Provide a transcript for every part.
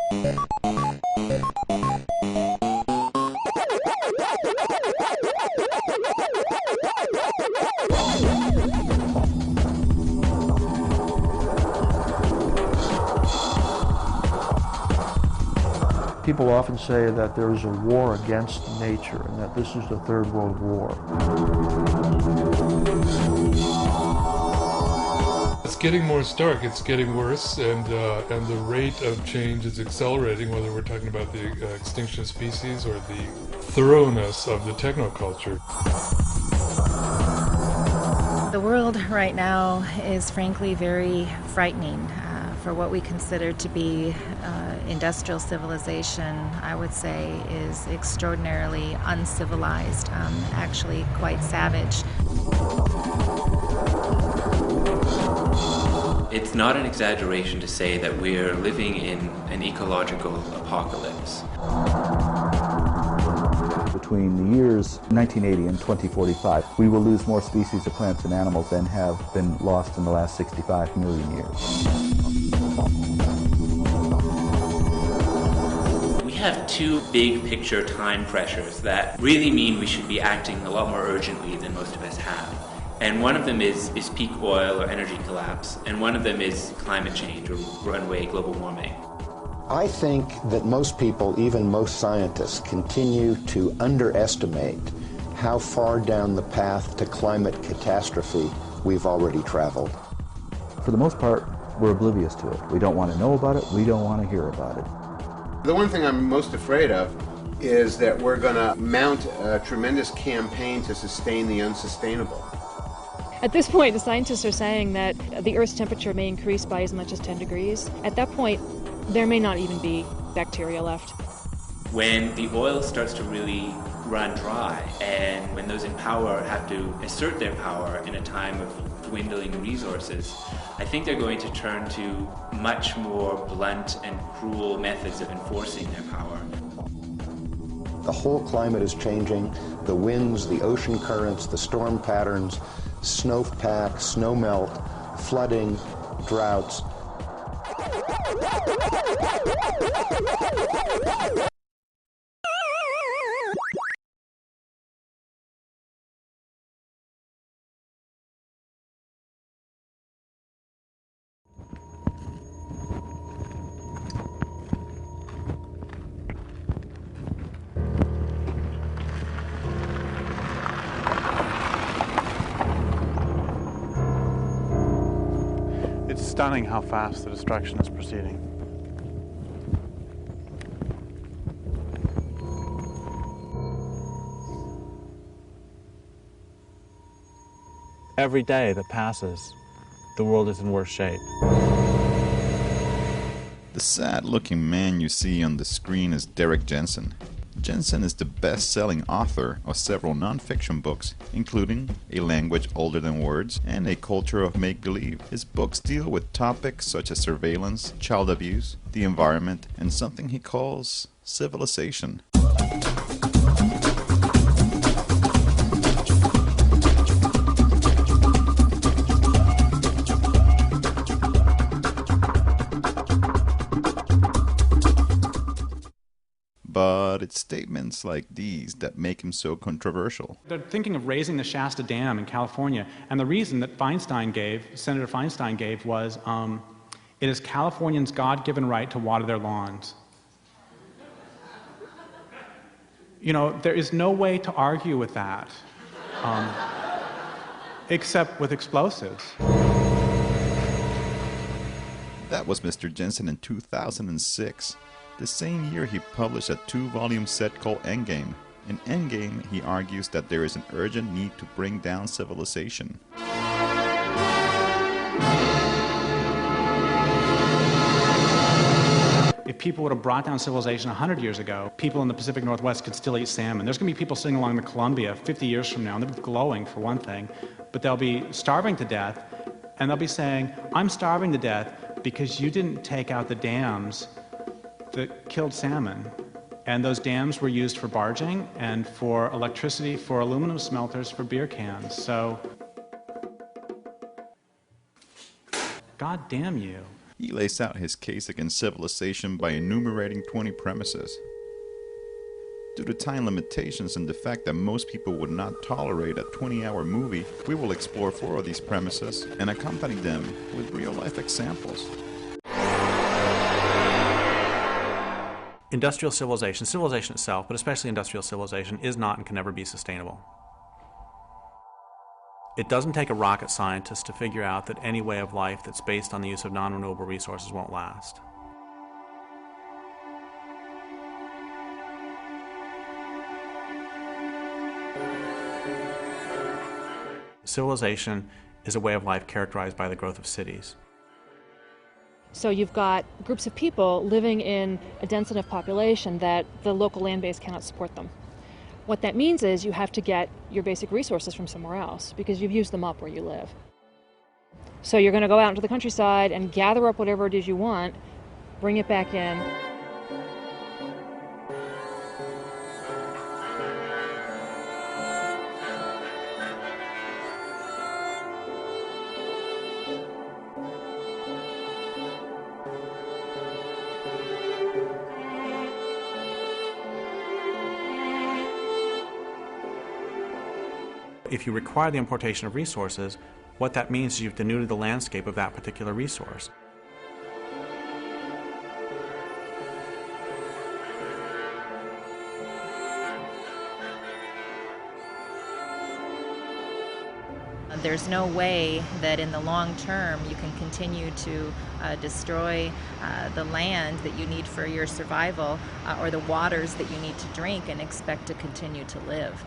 People often say that there is a war against nature and that this is the Third World War. It's getting more stark, it's getting worse, and the rate of change is accelerating, whether we're talking about the extinction of species or the thoroughness of the technoculture. The world right now is frankly very frightening. For what we consider to be industrial civilization, I would say is extraordinarily uncivilized, actually quite savage. It's not an exaggeration to say that we're living in an ecological apocalypse. Between the years 1980 and 2045, we will lose more species of plants and animals than have been lost in the last 65 million years. We have two big picture time pressures that really mean we should be acting a lot more urgently than most of us have. And one of them is peak oil or energy collapse, and one of them is climate change or runaway global warming. I think that most people, even most scientists, continue to underestimate how far down the path to climate catastrophe we've already traveled. For the most part, we're oblivious to it. We don't want to know about it. We don't want to hear about it. The one thing I'm most afraid of is that we're going to mount a tremendous campaign to sustain the unsustainable. At this point, the scientists are saying that the Earth's temperature may increase by as much as 10 degrees. At that point, there may not even be bacteria left. When the oil starts to really run dry, and when those in power have to assert their power in a time of dwindling resources, I think they're going to turn to much more blunt and cruel methods of enforcing their power. The whole climate is changing. The winds, the ocean currents, the storm patterns, snowpack, snowmelt, flooding, droughts. It's stunning how fast the destruction is proceeding. Every day that passes, the world is in worse shape. The sad-looking man you see on the screen is Derek Jensen. Jensen is the best-selling author of several non-fiction books, including A Language Older Than Words and A Culture of Make-Believe. His books deal with topics such as surveillance, child abuse, the environment, and something he calls civilization. But it's statements like these that make him so controversial. They're thinking of raising the Shasta Dam in California, and the reason that Senator Feinstein gave was, it is Californians' God-given right to water their lawns. You know, there is no way to argue with that, except with explosives. That was Mr. Jensen in 2006. The same year he published a 2-volume set called Endgame. In Endgame, he argues that there is an urgent need to bring down civilization. If people would have brought down civilization 100 years ago, people in the Pacific Northwest could still eat salmon. There's going to be people sitting along the Columbia 50 years from now, and they'll be glowing for one thing, but they'll be starving to death, and they'll be saying, I'm starving to death because you didn't take out the dams that killed salmon. And those dams were used for barging and for electricity, for aluminum smelters, for beer cans. So, God damn you. He lays out his case against civilization by enumerating 20 premises. Due to time limitations and the fact that most people would not tolerate a 20-hour movie, we will explore 4 of these premises and accompany them with real-life examples. Industrial civilization, civilization itself, but especially industrial civilization, is not and can never be sustainable. It doesn't take a rocket scientist to figure out that any way of life that's based on the use of non-renewable resources won't last. Civilization is a way of life characterized by the growth of cities. So you've got groups of people living in a dense enough population that the local land base cannot support them. What that means is you have to get your basic resources from somewhere else because you've used them up where you live. So you're going to go out into the countryside and gather up whatever it is you want, bring it back in. If you require the importation of resources, what that means is you've denuded the landscape of that particular resource. There's no way that in the long term you can continue to destroy the land that you need for your survival or the waters that you need to drink and expect to continue to live.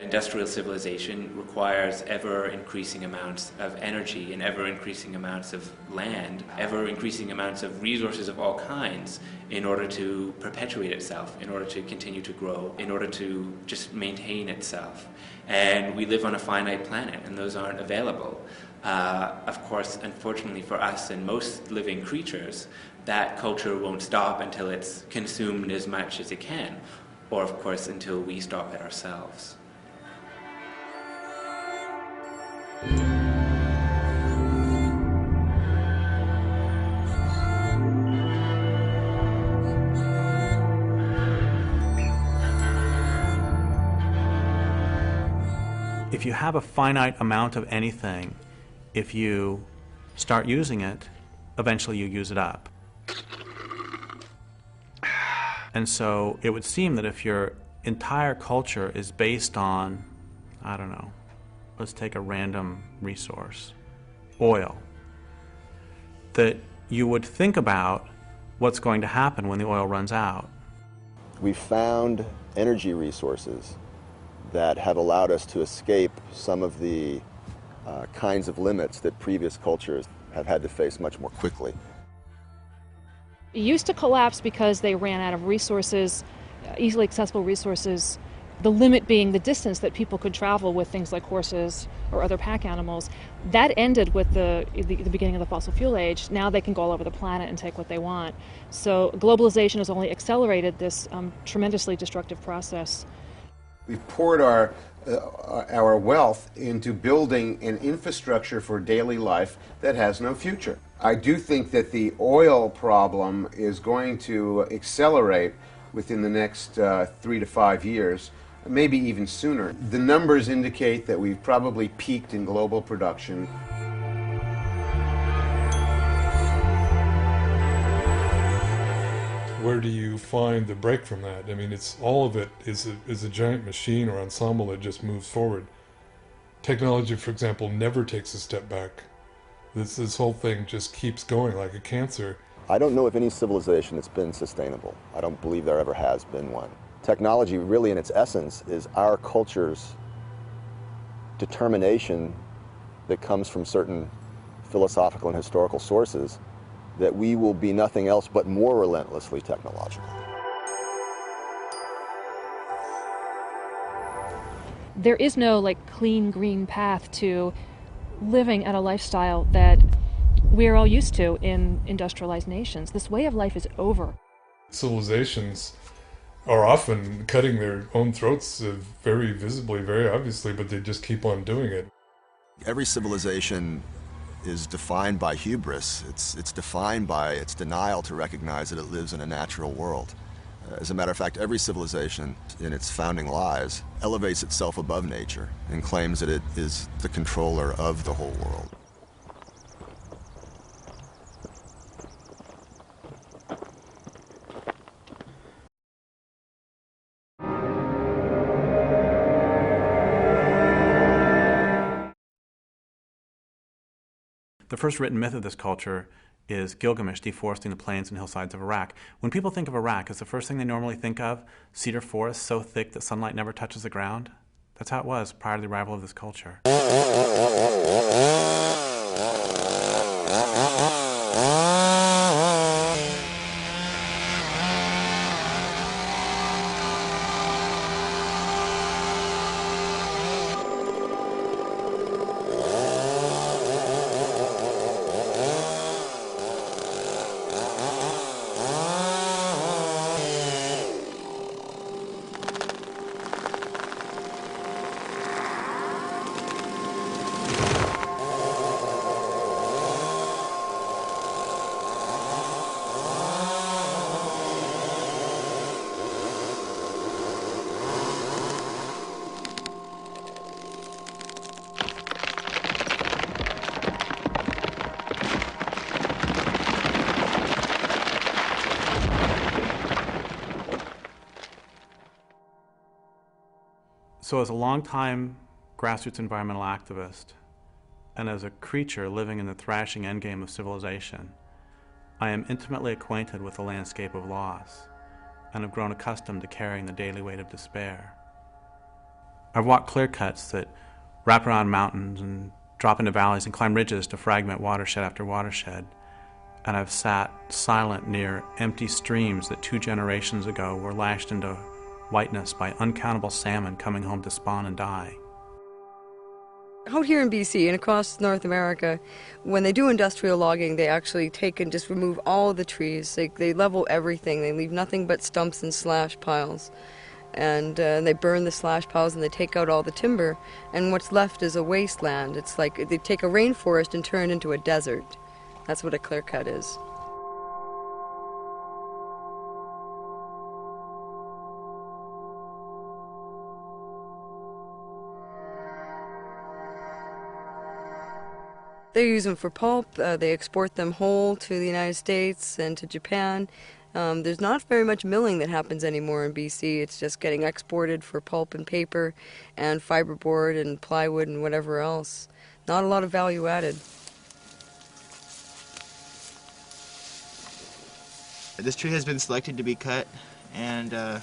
Industrial civilization requires ever-increasing amounts of energy and ever-increasing amounts of land, ever-increasing amounts of resources of all kinds in order to perpetuate itself, in order to continue to grow, in order to just maintain itself. And we live on a finite planet, and those aren't available. Of course, unfortunately for us and most living creatures, that culture won't stop until it's consumed as much as it can, or of course until we stop it ourselves. If you have a finite amount of anything, if you start using it, eventually you use it up. And so it would seem that if your entire culture is based on, I don't know, let's take a random resource, oil, that you would think about what's going to happen when the oil runs out. We found energy resources that have allowed us to escape some of the kinds of limits that previous cultures have had to face much more quickly. It used to collapse because they ran out of resources, easily accessible resources, the limit being the distance that people could travel with things like horses or other pack animals. That ended with the beginning of the fossil fuel age. Now they can go all over the planet and take what they want. So globalization has only accelerated this tremendously destructive process. We've poured our wealth into building an infrastructure for daily life that has no future. I do think that the oil problem is going to accelerate within the next 3 to 5 years, maybe even sooner. The numbers indicate that we've probably peaked in global production. Where do you find the break from that? I mean, it's all of it is a giant machine or ensemble that just moves forward. Technology, for example, never takes a step back. This whole thing just keeps going like a cancer. I don't know of any civilization that's been sustainable. I don't believe there ever has been one. Technology, really in its essence, is our culture's determination that comes from certain philosophical and historical sources that we will be nothing else but more relentlessly technological. There is no clean green path to living at a lifestyle that we're all used to in industrialized nations. This way of life is over. Civilizations are often cutting their own throats very visibly, very obviously, but they just keep on doing it. Every civilization is defined by hubris. It's defined by its denial to recognize that it lives in a natural world. As a matter of fact, every civilization in its founding lies elevates itself above nature and claims that it is the controller of the whole world. The first written myth of this culture is Gilgamesh deforesting the plains and hillsides of Iraq. When people think of Iraq, is the first thing they normally think of cedar forests so thick that sunlight never touches the ground? That's how it was prior to the arrival of this culture. So as a longtime grassroots environmental activist, and as a creature living in the thrashing endgame of civilization, I am intimately acquainted with the landscape of loss, and have grown accustomed to carrying the daily weight of despair. I've walked clear cuts that wrap around mountains and drop into valleys and climb ridges to fragment watershed after watershed, and I've sat silent near empty streams that 2 generations ago were lashed into whiteness by uncountable salmon coming home to spawn and die. Out here in BC and across North America, when they do industrial logging, they actually take and just remove all the trees. They level everything. They leave nothing but stumps and slash piles. And they burn the slash piles and they take out all the timber. And what's left is a wasteland. It's like they take a rainforest and turn it into a desert. That's what a clear cut is. They use them for pulp. They export them whole to the United States and to Japan. There's not very much milling that happens anymore in BC. It's just getting exported for pulp and paper and fiberboard and plywood and whatever else. Not a lot of value added. This tree has been selected to be cut, and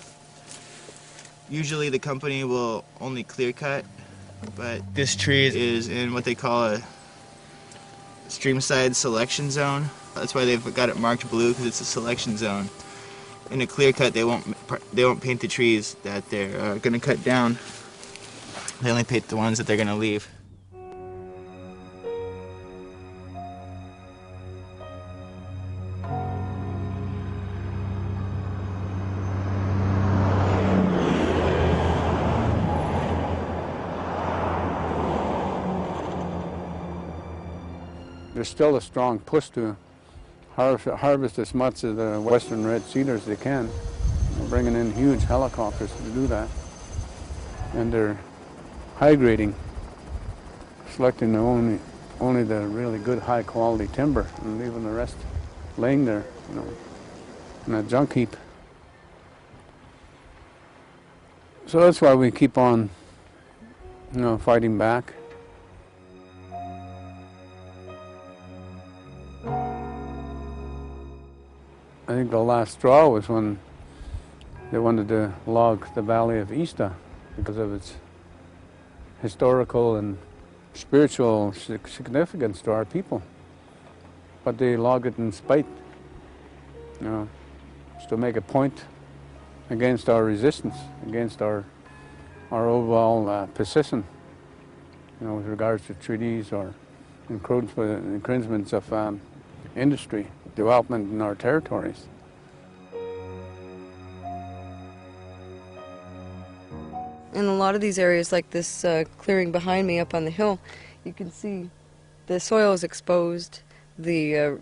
usually the company will only clear cut, but this tree is in what they call a streamside selection zone. That's why they've got it marked blue, because it's a selection zone. In a clear cut, they won't paint the trees that they're going to cut down. They only paint the ones that they're going to leave. There's still a strong push to harvest as much of the western red cedar as they can. They're bringing in huge helicopters to do that. And they're high grading, selecting only the really good high quality timber and leaving the rest laying there, in a junk heap. So that's why we keep on, fighting back. I think the last straw was when they wanted to log the valley of Ista because of its historical and spiritual significance to our people. But they logged it in spite, just to make a point against our resistance, against our overall position, with regards to treaties or encroachments of industry development in our territories. In a lot of these areas, like this clearing behind me up on the hill, you can see The soil is exposed. The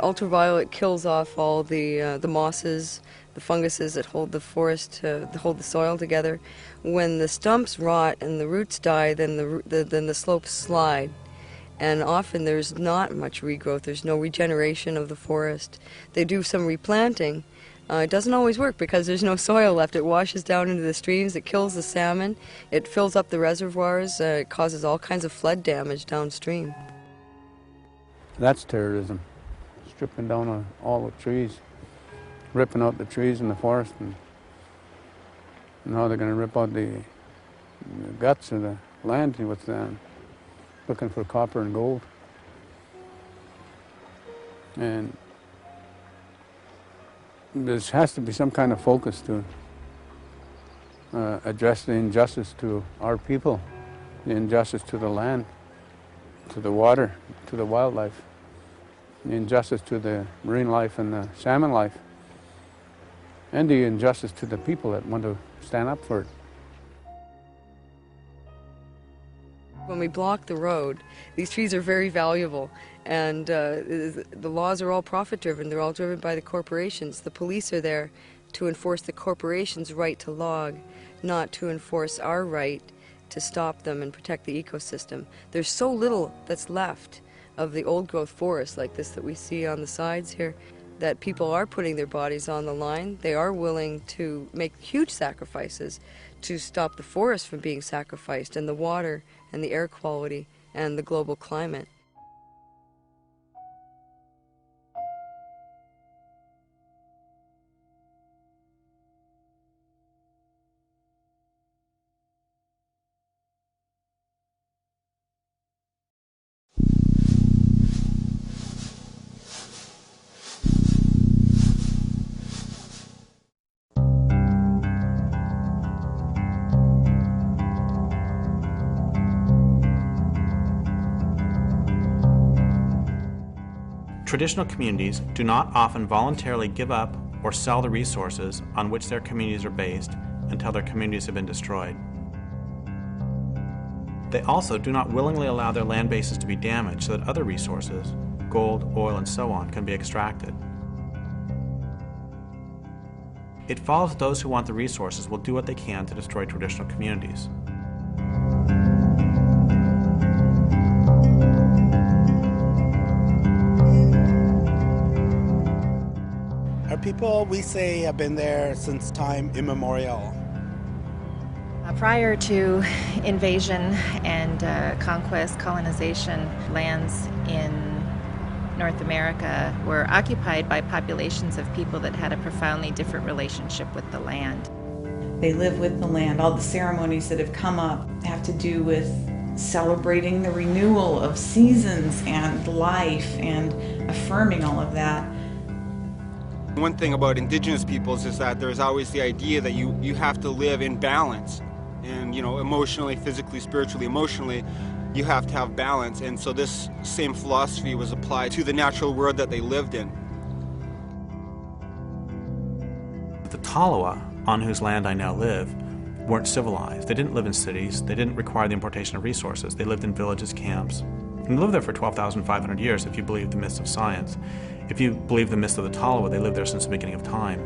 ultraviolet kills off all the mosses, the funguses that hold the forest, hold the soil together. When the stumps rot and the roots die, then the slopes slide. And often there's not much regrowth. There's no regeneration of the forest. They do some replanting. It doesn't always work because there's no soil left. It washes down into the streams. It kills the salmon. It fills up the reservoirs. It causes all kinds of flood damage downstream. That's terrorism. Stripping down all the trees, ripping out the trees in the forest, and now they're going to rip out the guts of the land with looking for copper and gold. And there has to be some kind of focus to address the injustice to our people, the injustice to the land, to the water, to the wildlife, the injustice to the marine life and the salmon life, and the injustice to the people that want to stand up for it. When we block the road, these trees are very valuable, and the laws are all profit-driven. They're all driven by the corporations. The police are there to enforce the corporations' right to log, not to enforce our right to stop them and protect the ecosystem. There's so little that's left of the old-growth forest like this that we see on the sides here, that people are putting their bodies on the line. They are willing to make huge sacrifices to stop the forest from being sacrificed, and the water and the air quality and the global climate. Traditional communities do not often voluntarily give up or sell the resources on which their communities are based until their communities have been destroyed. They also do not willingly allow their land bases to be damaged so that other resources, gold, oil, and so on, can be extracted. It follows that those who want the resources will do what they can to destroy traditional communities. Our people, we say, have been there since time immemorial. Prior to invasion and conquest, colonization, lands in North America were occupied by populations of people that had a profoundly different relationship with the land. They live with the land. All the ceremonies that have come up have to do with celebrating the renewal of seasons and life and affirming all of that. One thing about indigenous peoples is that there's always the idea that you have to live in balance. And, you know, emotionally, physically, spiritually, emotionally, you have to have balance. And so this same philosophy was applied to the natural world that they lived in. The Tolowa, on whose land I now live, weren't civilized. They didn't live in cities. They didn't require the importation of resources. They lived in villages, camps. And they lived there for 12,500 years if you believe the myths of science. If you believe the myths of the Tolowa, they lived there since the beginning of time.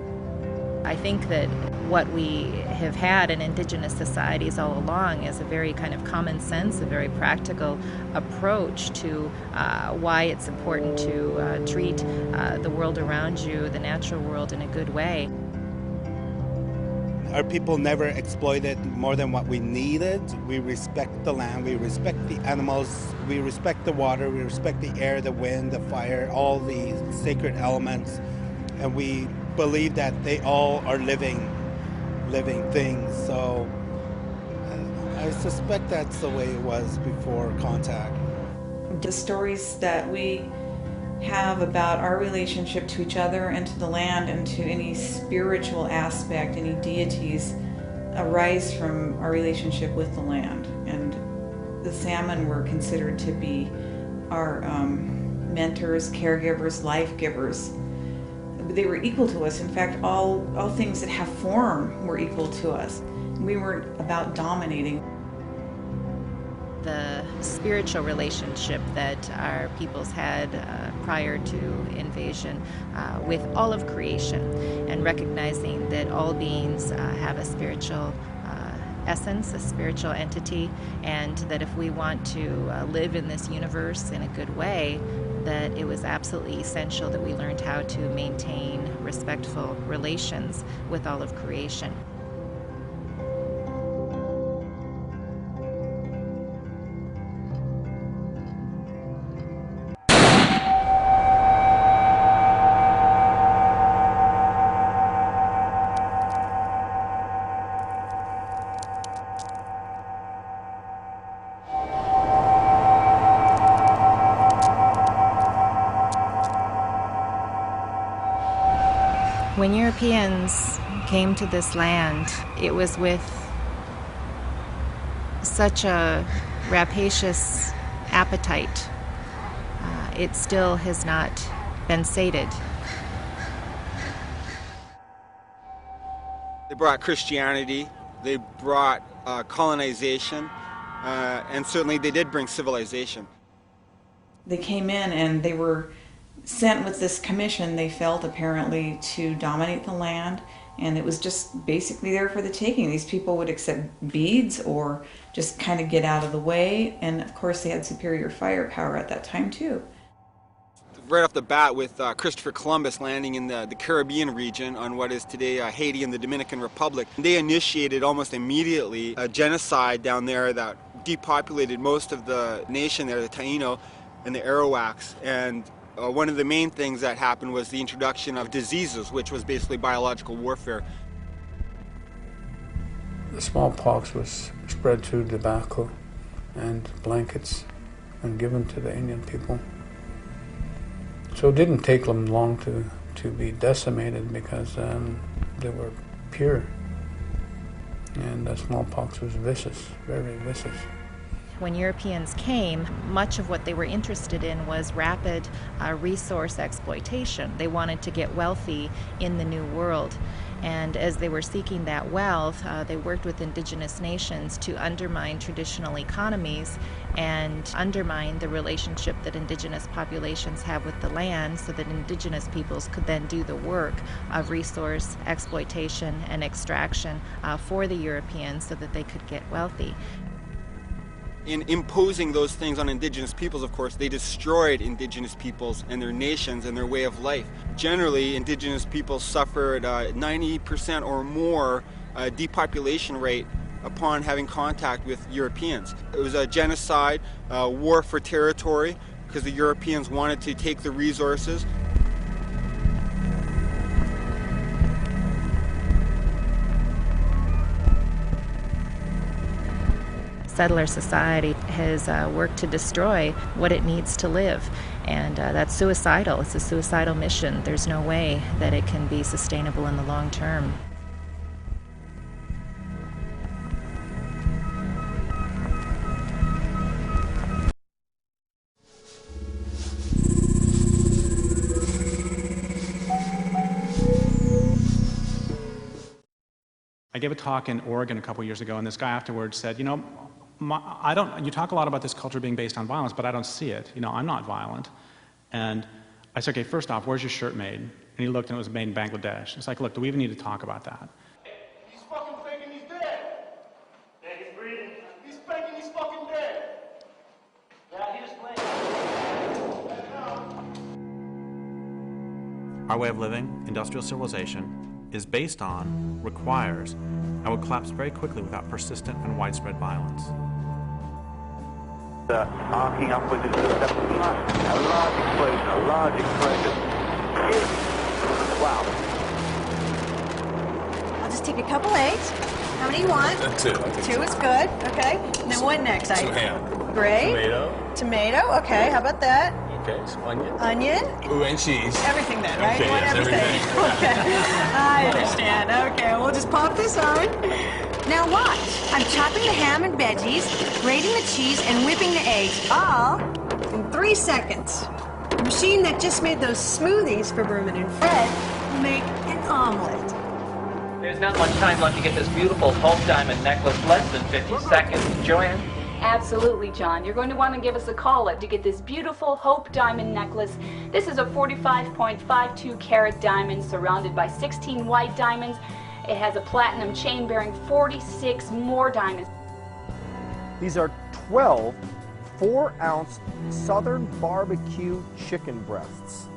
I think that what we have had in indigenous societies all along is a very kind of common sense, a very practical approach to why it's important to treat the world around you, the natural world, in a good way. Our people never exploited more than what we needed. We respect the land, we respect the animals, we respect the water, we respect the air, the wind, the fire, all the sacred elements, and we believe that they all are living things. So I suspect that's the way it was before contact. The stories that we have about our relationship to each other and to the land and to any spiritual aspect, any deities, arise from our relationship with the land. And the salmon were considered to be our mentors, caregivers, life givers. They were equal to us. In fact, all things that have form were equal to us. We weren't about dominating. the spiritual relationship that our peoples had prior to invasion with all of creation, and recognizing that all beings have a spiritual essence, a spiritual entity, and that if we want to live in this universe in a good way, that it was absolutely essential that we learned how to maintain respectful relations with all of creation. When Europeans came to this land, it was with such a rapacious appetite. It still has not been sated. They brought Christianity, they brought colonization, and certainly they did bring civilization. They came in and they were sent with this commission, they felt, apparently, to dominate the land, and it was just basically there for the taking. These people would accept beads or just kind of get out of the way, and of course they had superior firepower at that time too. Right off the bat, with Christopher Columbus landing in the Caribbean region on what is today Haiti and the Dominican Republic, they initiated almost immediately a genocide down there that depopulated most of the nation there, the Taino and the Arawaks. And one of the main things that happened was the introduction of diseases, which was basically biological warfare. The smallpox was spread through tobacco and blankets and given to the Indian people. So it didn't take them long to be decimated because they were pure. And the smallpox was vicious, very vicious. When Europeans came, much of what they were interested in was rapid resource exploitation. They wanted to get wealthy in the New World. And as they were seeking that wealth, they worked with indigenous nations to undermine traditional economies and undermine the relationship that indigenous populations have with the land, so that indigenous peoples could then do the work of resource exploitation and extraction for the Europeans so that they could get wealthy. In imposing those things on indigenous peoples, of course, they destroyed indigenous peoples and their nations and their way of life. Generally, indigenous peoples suffered 90% or more depopulation rate upon having contact with Europeans. It was a genocide, war for territory, because the Europeans wanted to take the resources. Settler society has worked to destroy what it needs to live, and that's suicidal. It's a suicidal mission. There's no way that it can be sustainable in the long term. I gave a talk in Oregon a couple years ago, and this guy afterwards said, you know, you talk a lot about this culture being based on violence, but I don't see it. You know, I'm not violent. And I said, okay, first off, where's your shirt made? And he looked, and it was made in Bangladesh. It's like, look, do we even need to talk about that? He's fucking faking he's dead. Yeah, he's breathing. He's faking he's fucking dead. Yeah, he was playing. Our way of living, industrial civilization, is based on, requires, and will collapse very quickly without persistent and widespread violence. Arcing upwards into the 7th plus. A large explosion, a large explosion. Wow. I'll just take a couple eggs. How many you want? Two. Two is good. Okay. And then what next? Some ham. Great. Tomato. Okay. How about that? Okay. Some onion. Onion. Ooh, and cheese. Everything then, right? Okay, You want yes, everything. Okay. I understand. Okay. We'll just pop this on. Now watch. I'm chopping the ham and veggies, grating the cheese, and whipping the eggs, all in 3 seconds. The machine that just made those smoothies for Berman and Fred will make an omelet. There's not much time left to get this beautiful Hulk diamond necklace, less than 50 seconds. Joanne? Absolutely, John. You're going to want to give us a call up to get this beautiful Hope diamond necklace. This is a 45.52 carat diamond surrounded by 16 white diamonds. It has a platinum chain bearing 46 more diamonds. These are 12 4-ounce Southern barbecue chicken breasts.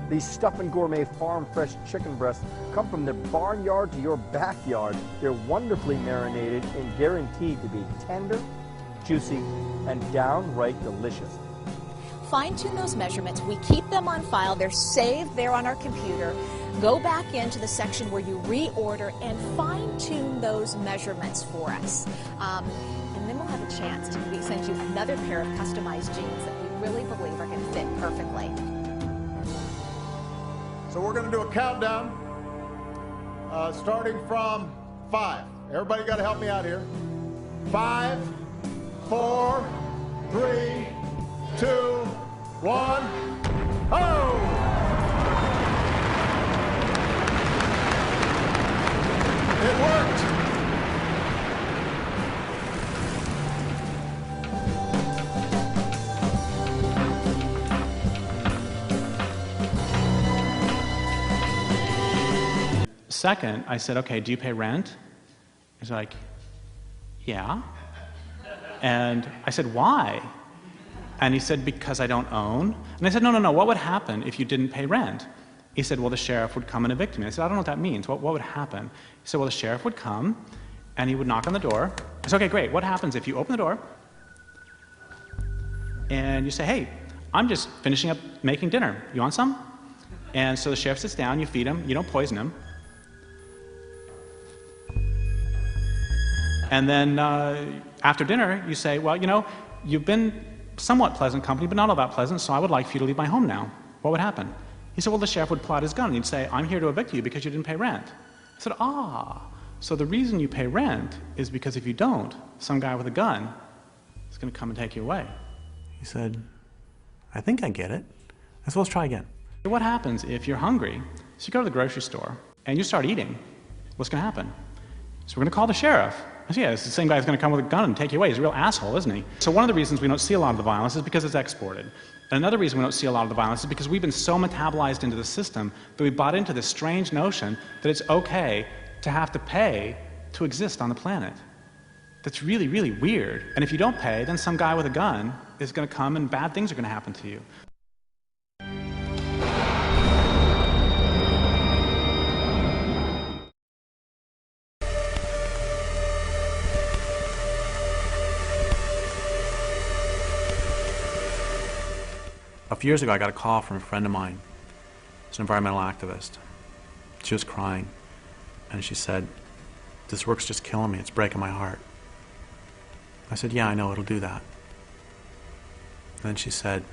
These Stuff and Gourmet farm fresh chicken breasts come from their barnyard to your backyard. They're wonderfully marinated and guaranteed to be tender, juicy, and downright delicious. Fine-tune those measurements. We keep them on file. They're saved there on our computer. Go back into the section where you reorder and fine-tune those measurements for us. And then we'll have a chance to send you another pair of customized jeans that we really believe are going to fit perfectly. So we're going to do a countdown, starting from 5. Everybody got to help me out here. 5, 4, 3, 2, 1. Oh! It worked. Second, I said, okay, do you pay rent? He's like, yeah. And I said, why? And he said, because I don't own. And I said, no, what would happen if you didn't pay rent? He said, well, the sheriff would come and evict me. I said, I don't know what that means. What would happen? He said, well, the sheriff would come and he would knock on the door. I said, okay, great. What happens if you open the door and you say, hey, I'm just finishing up making dinner. You want some? And so the sheriff sits down, you feed him, you don't poison him. And then after dinner, you say, well, you know, you've been somewhat pleasant company, but not all that pleasant, so I would like for you to leave my home now. What would happen? He said, well, the sheriff would pull out his gun and he'd say, I'm here to evict you because you didn't pay rent. I said, so the reason you pay rent is because if you don't, some guy with a gun is going to come and take you away. He said, I think I get it. I said, let's try again. What happens if you're hungry? So you go to the grocery store and you start eating. What's going to happen? So we're going to call the sheriff. I said, yeah, it's the same guy who's going to come with a gun and take you away. He's a real asshole, isn't he? So one of the reasons we don't see a lot of the violence is because it's exported. And another reason we don't see a lot of the violence is because we've been so metabolized into the system that we bought into this strange notion that it's okay to have to pay to exist on the planet. That's really, really weird. And if you don't pay, then some guy with a gun is going to come and bad things are going to happen to you. A few years ago, I got a call from a friend of mine. She's an environmental activist. She was crying, and she said, this work's just killing me. It's breaking my heart. I said, yeah, I know, it'll do that. And then she said,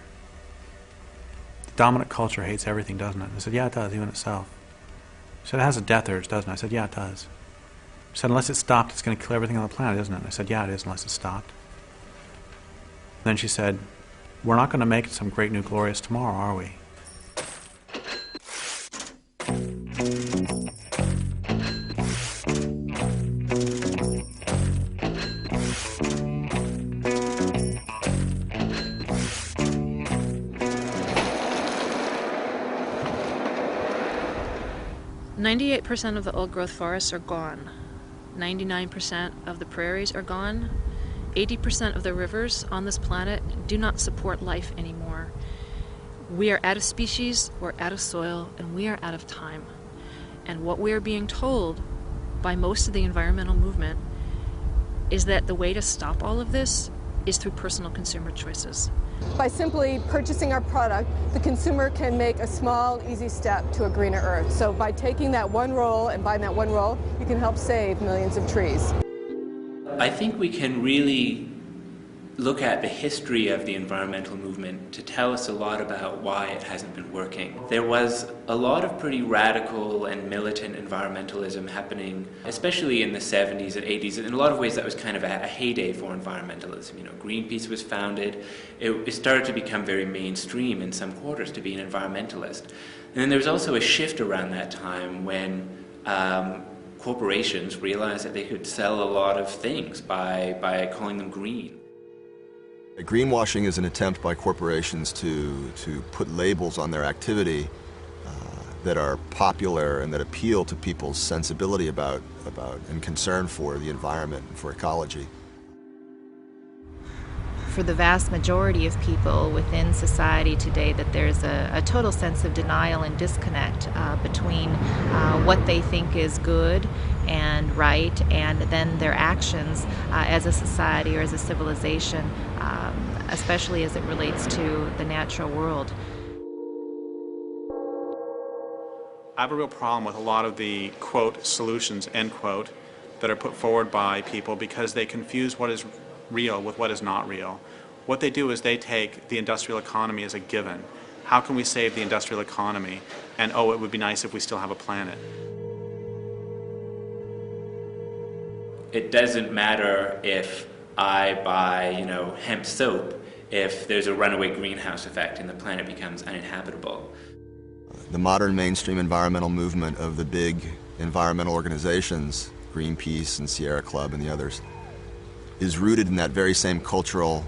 the dominant culture hates everything, doesn't it? I said, yeah, it does, even itself. She said, it has a death urge, doesn't it? I said, yeah, it does. She said, unless it's stopped, it's going to kill everything on the planet, isn't it? I said, yeah, it is, unless it's stopped. And then she said, we're not going to make it some great new glorious tomorrow, are we? %98 of the old-growth forests are gone. 99% of the prairies are gone. 80% of the rivers on this planet do not support life anymore. We are out of species, we're out of soil, and we are out of time. And what we are being told by most of the environmental movement is that the way to stop all of this is through personal consumer choices. By simply purchasing our product, the consumer can make a small, easy step to a greener earth. So by taking that one roll and buying that one roll, you can help save millions of trees. I think we can really look at the history of the environmental movement to tell us a lot about why it hasn't been working. There was a lot of pretty radical and militant environmentalism happening, especially in the 70s and 80s. In a lot of ways that was kind of a heyday for environmentalism. You know, Greenpeace was founded. It started to become very mainstream in some quarters to be an environmentalist. And then there was also a shift around that time when corporations realized that they could sell a lot of things by calling them green. Greenwashing is an attempt by corporations to put labels on their activity that are popular and that appeal to people's sensibility about and concern for the environment and for ecology. For the vast majority of people within society today, that there's a total sense of denial and disconnect between what they think is good and right and then their actions as a society or as a civilization, especially as it relates to the natural world. I have a real problem with a lot of the, quote, solutions, end quote, that are put forward by people because they confuse what is real with what is not real. What they do is they take the industrial economy as a given. How can we save the industrial economy? And oh, it would be nice if we still have a planet. It doesn't matter if I buy, hemp soap if there's a runaway greenhouse effect and the planet becomes uninhabitable. The modern mainstream environmental movement of the big environmental organizations, Greenpeace and Sierra Club and the others, is rooted in that very same cultural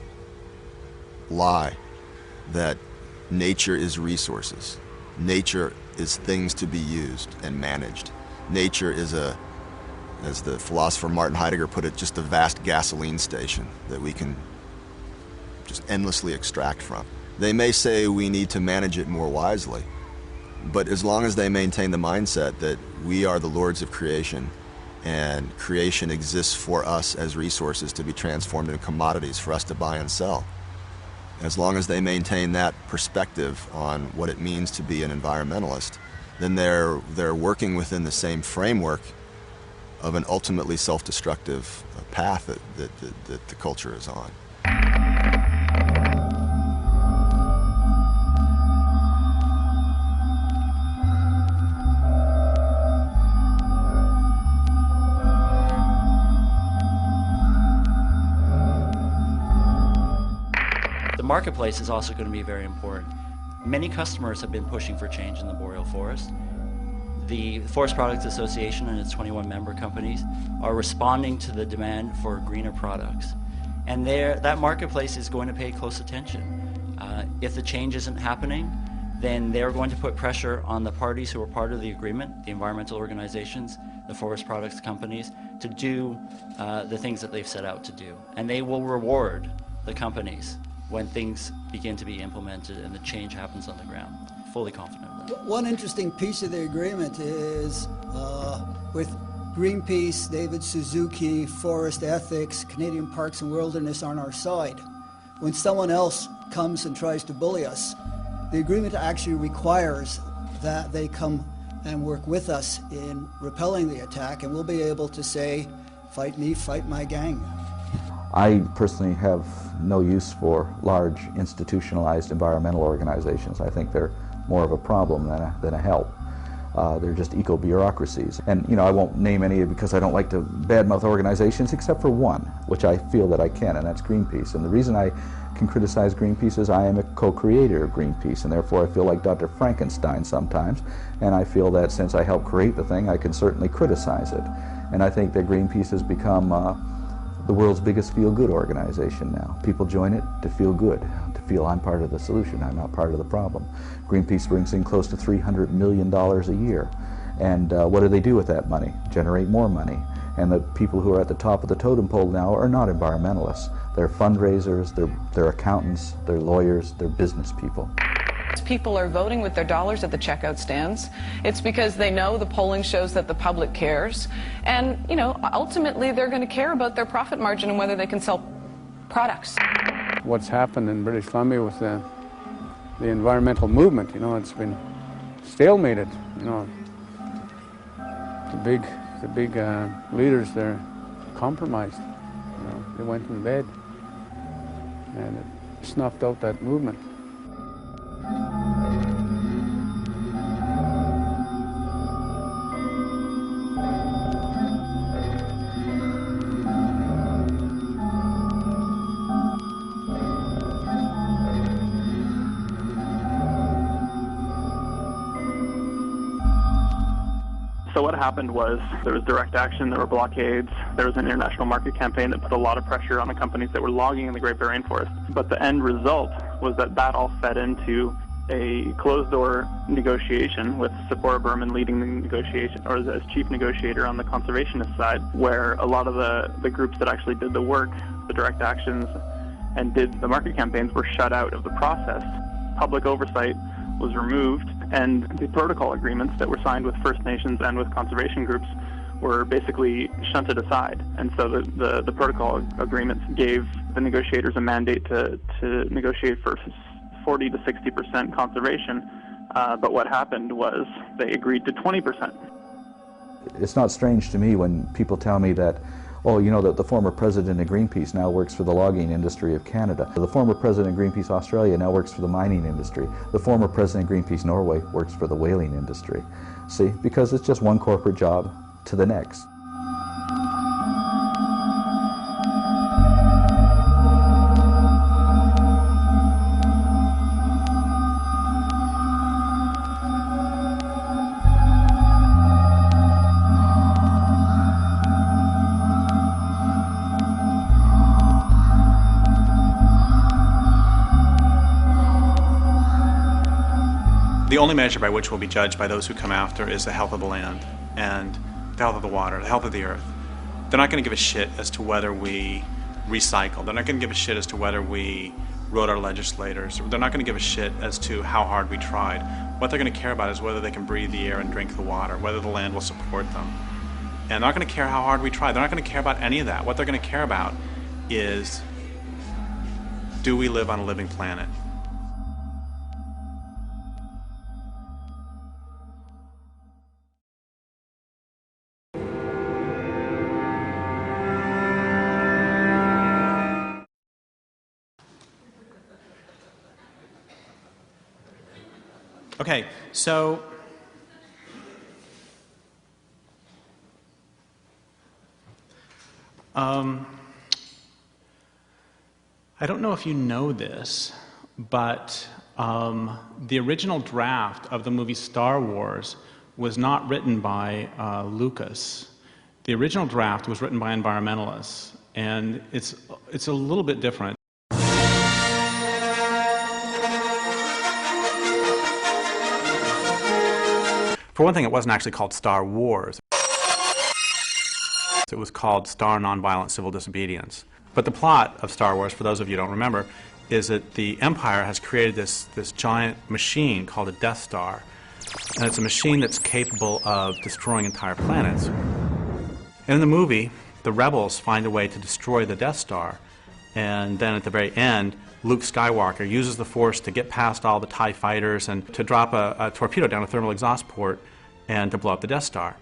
lie that nature is resources. Nature is things to be used and managed. Nature is as the philosopher Martin Heidegger put it, just a vast gasoline station that we can just endlessly extract from. They may say we need to manage it more wisely, but as long as they maintain the mindset that we are the lords of creation and creation exists for us as resources to be transformed into commodities for us to buy and sell, as long as they maintain that perspective on what it means to be an environmentalist, then they're working within the same framework of an ultimately self-destructive path that the culture is on. The marketplace is also going to be very important. Many customers have been pushing for change in the boreal forest. The Forest Products Association and its 21 member companies are responding to the demand for greener products. And that marketplace is going to pay close attention. If the change isn't happening, then they're going to put pressure on the parties who are part of the agreement, the environmental organizations, the forest products companies, to do the things that they've set out to do. And they will reward the companies when things begin to be implemented and the change happens on the ground. Fully confident of that. One interesting piece of the agreement is with Greenpeace, David Suzuki, Forest Ethics, Canadian Parks and Wilderness on our side. When someone else comes and tries to bully us, the agreement actually requires that they come and work with us in repelling the attack, and we'll be able to say, fight me, fight my gang. I personally have no use for large institutionalized environmental organizations. I think they're more of a problem than a help. They're just eco-bureaucracies. And I won't name any because I don't like to badmouth organizations except for one, which I feel that I can, and that's Greenpeace. And the reason I can criticize Greenpeace is I am a co-creator of Greenpeace, and therefore I feel like Dr. Frankenstein sometimes, and I feel that since I helped create the thing, I can certainly criticize it. And I think that Greenpeace has become the world's biggest feel-good organization now. People join it to feel good, to feel I'm part of the solution, I'm not part of the problem. Greenpeace brings in close to $300 million a year. And what do they do with that money? Generate more money. And the people who are at the top of the totem pole now are not environmentalists. They're fundraisers, they're accountants, they're lawyers, they're business people. People are voting with their dollars at the checkout stands. It's because they know the polling shows that the public cares. And, ultimately they're going to care about their profit margin and whether they can sell products. What's happened in British Columbia with the environmental movement, it's been stalemated. The big leaders there compromised. They went in bed and it snuffed out that movement. So what happened was there was direct action, there were blockades, there was an international market campaign that put a lot of pressure on the companies that were logging in the Great Barrier Rainforest. But the end result was that all fed into a closed-door negotiation with Sephora Berman leading the negotiation, or as chief negotiator on the conservationist side, where a lot of the groups that actually did the work, the direct actions, and did the market campaigns were shut out of the process. Public oversight was removed, and the protocol agreements that were signed with First Nations and with conservation groups were basically shunted aside. And so the protocol agreements gave the negotiators a mandate to negotiate for 40 to 60% conservation, but what happened was they agreed to 20%. It's not strange to me when people tell me that, oh, you know, that the former president of Greenpeace now works for the logging industry of Canada. The former president of Greenpeace Australia now works for the mining industry. The former president of Greenpeace Norway works for the whaling industry. See, because it's just one corporate job to the next. The only measure by which we'll be judged by those who come after is the health of the land and the health of the water, the health of the earth. They're not going to give a shit as to whether we recycle. They're not going to give a shit as to whether we wrote our legislators. They're not going to give a shit as to how hard we tried. What they're going to care about is whether they can breathe the air and drink the water, whether the land will support them. And they're not going to care how hard we try. They're not going to care about any of that. What they're going to care about is, do we live on a living planet? Okay, so I don't know if you know this, but the original draft of the movie Star Wars was not written by Lucas. The original draft was written by environmentalists, and it's a little bit different. For one thing, it wasn't actually called Star Wars. It was called Star Nonviolent Civil Disobedience. But the plot of Star Wars, for those of you who don't remember, is that the Empire has created this giant machine called a Death Star. And it's a machine that's capable of destroying entire planets. And in the movie, the rebels find a way to destroy the Death Star. And then at the very end, Luke Skywalker uses the Force to get past all the TIE fighters and to drop a torpedo down a thermal exhaust port and to blow up the Death Star.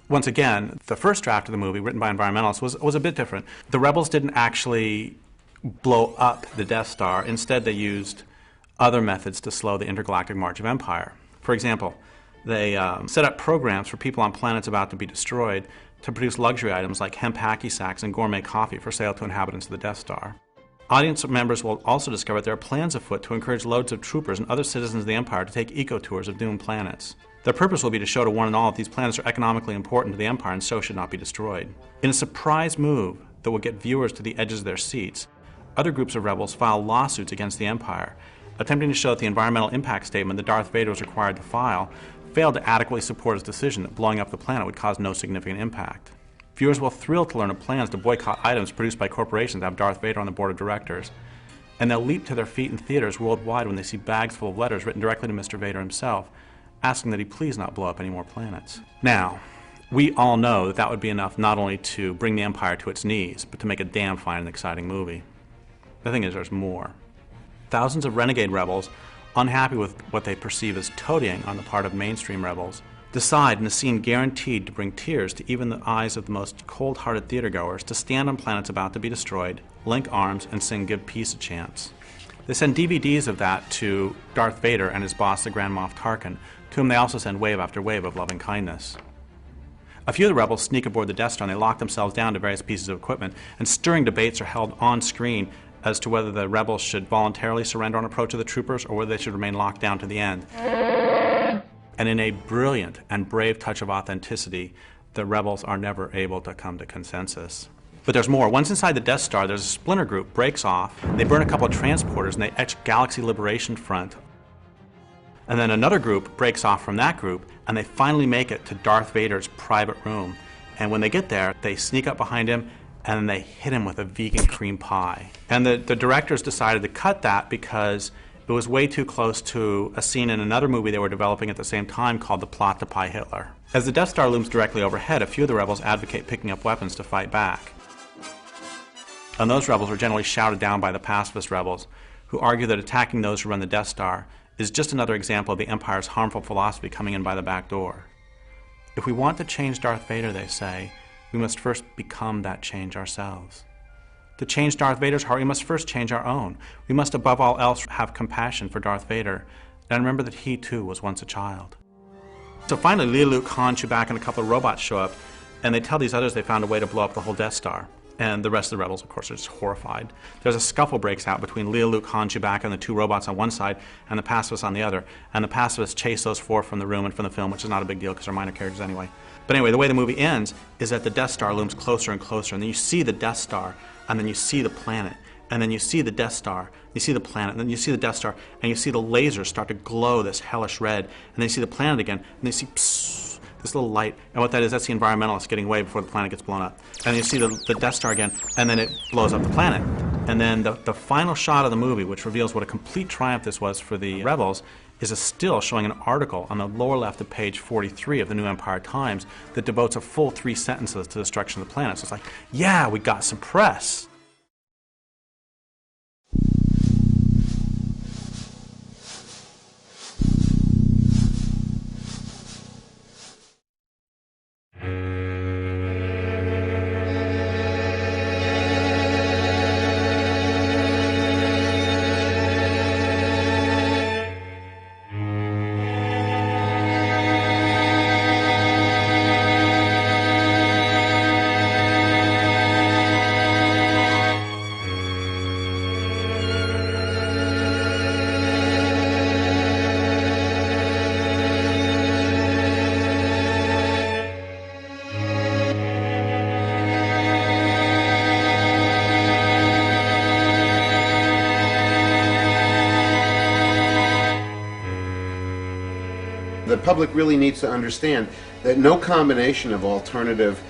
Once again, the first draft of the movie, written by environmentalists, was a bit different. The rebels didn't actually blow up the Death Star. Instead, they used other methods to slow the intergalactic march of empire. For example, they set up programs for people on planets about to be destroyed to produce luxury items like hemp hacky sacks and gourmet coffee for sale to inhabitants of the Death Star. Audience members will also discover there are plans afoot to encourage loads of troopers and other citizens of the Empire to take eco-tours of doomed planets. Their purpose will be to show to one and all that these planets are economically important to the Empire and so should not be destroyed. In a surprise move that will get viewers to the edges of their seats, other groups of rebels file lawsuits against the Empire, attempting to show that the environmental impact statement that Darth Vader was required to file failed to adequately support his decision that blowing up the planet would cause no significant impact. Viewers will thrill to learn of plans to boycott items produced by corporations that have Darth Vader on the board of directors. And they'll leap to their feet in theaters worldwide when they see bags full of letters written directly to Mr. Vader himself, asking that he please not blow up any more planets. Now, we all know that that would be enough not only to bring the Empire to its knees, but to make a damn fine and exciting movie. The thing is, there's more. Thousands of renegade rebels, unhappy with what they perceive as toadying on the part of mainstream rebels, decide in a scene guaranteed to bring tears to even the eyes of the most cold-hearted theatergoers to stand on planets about to be destroyed, link arms, and sing "Give Peace a Chance." They send DVDs of that to Darth Vader and his boss, the Grand Moff Tarkin, to whom they also send wave after wave of loving kindness. A few of the rebels sneak aboard the Death Star and they lock themselves down to various pieces of equipment, and stirring debates are held on screen as to whether the rebels should voluntarily surrender on approach to the troopers or whether they should remain locked down to the end. And in a brilliant and brave touch of authenticity, the rebels are never able to come to consensus. But there's more. Once inside the Death Star, there's a splinter group, breaks off, they burn a couple of transporters, and they etch Galaxy Liberation Front. And then another group breaks off from that group, and they finally make it to Darth Vader's private room. And when they get there, they sneak up behind him, and then they hit him with a vegan cream pie. And the directors decided to cut that because it was way too close to a scene in another movie they were developing at the same time called The Plot to Pie Hitler. As the Death Star looms directly overhead, a few of the rebels advocate picking up weapons to fight back. And those rebels are generally shouted down by the pacifist rebels, who argue that attacking those who run the Death Star is just another example of the Empire's harmful philosophy coming in by the back door. If we want to change Darth Vader, they say, we must first become that change ourselves. To change Darth Vader's heart, we must first change our own. We must above all else have compassion for Darth Vader, and remember that he too was once a child. So finally, Leia, Luke, Han, Chewbacca, and a couple of robots show up, and they tell these others they found a way to blow up the whole Death Star. And the rest of the rebels, of course, are just horrified. There's a scuffle breaks out between Leia, Luke, Han, Chewbacca, and the two robots on one side, and the pacifists on the other. And the pacifists chase those four from the room and from the film, which is not a big deal because they're minor characters anyway. But anyway, the way the movie ends is that the Death Star looms closer and closer, and then you see the Death Star, and then you see the planet, and then you see the Death Star, you see the planet, and then you see the Death Star, and you see the lasers start to glow this hellish red, and then you see the planet again, and then you see psst, this little light, and what that is, that's the environmentalists getting away before the planet gets blown up. And you see the Death Star again, and then it blows up the planet. And then the final shot of the movie, which reveals what a complete triumph this was for the rebels, is a still showing an article on the lower left of page 43 of the New Empire Times that devotes a full 3 sentences to the destruction of the planet. So it's like, yeah, we got some press. The public really needs to understand that no combination of alternative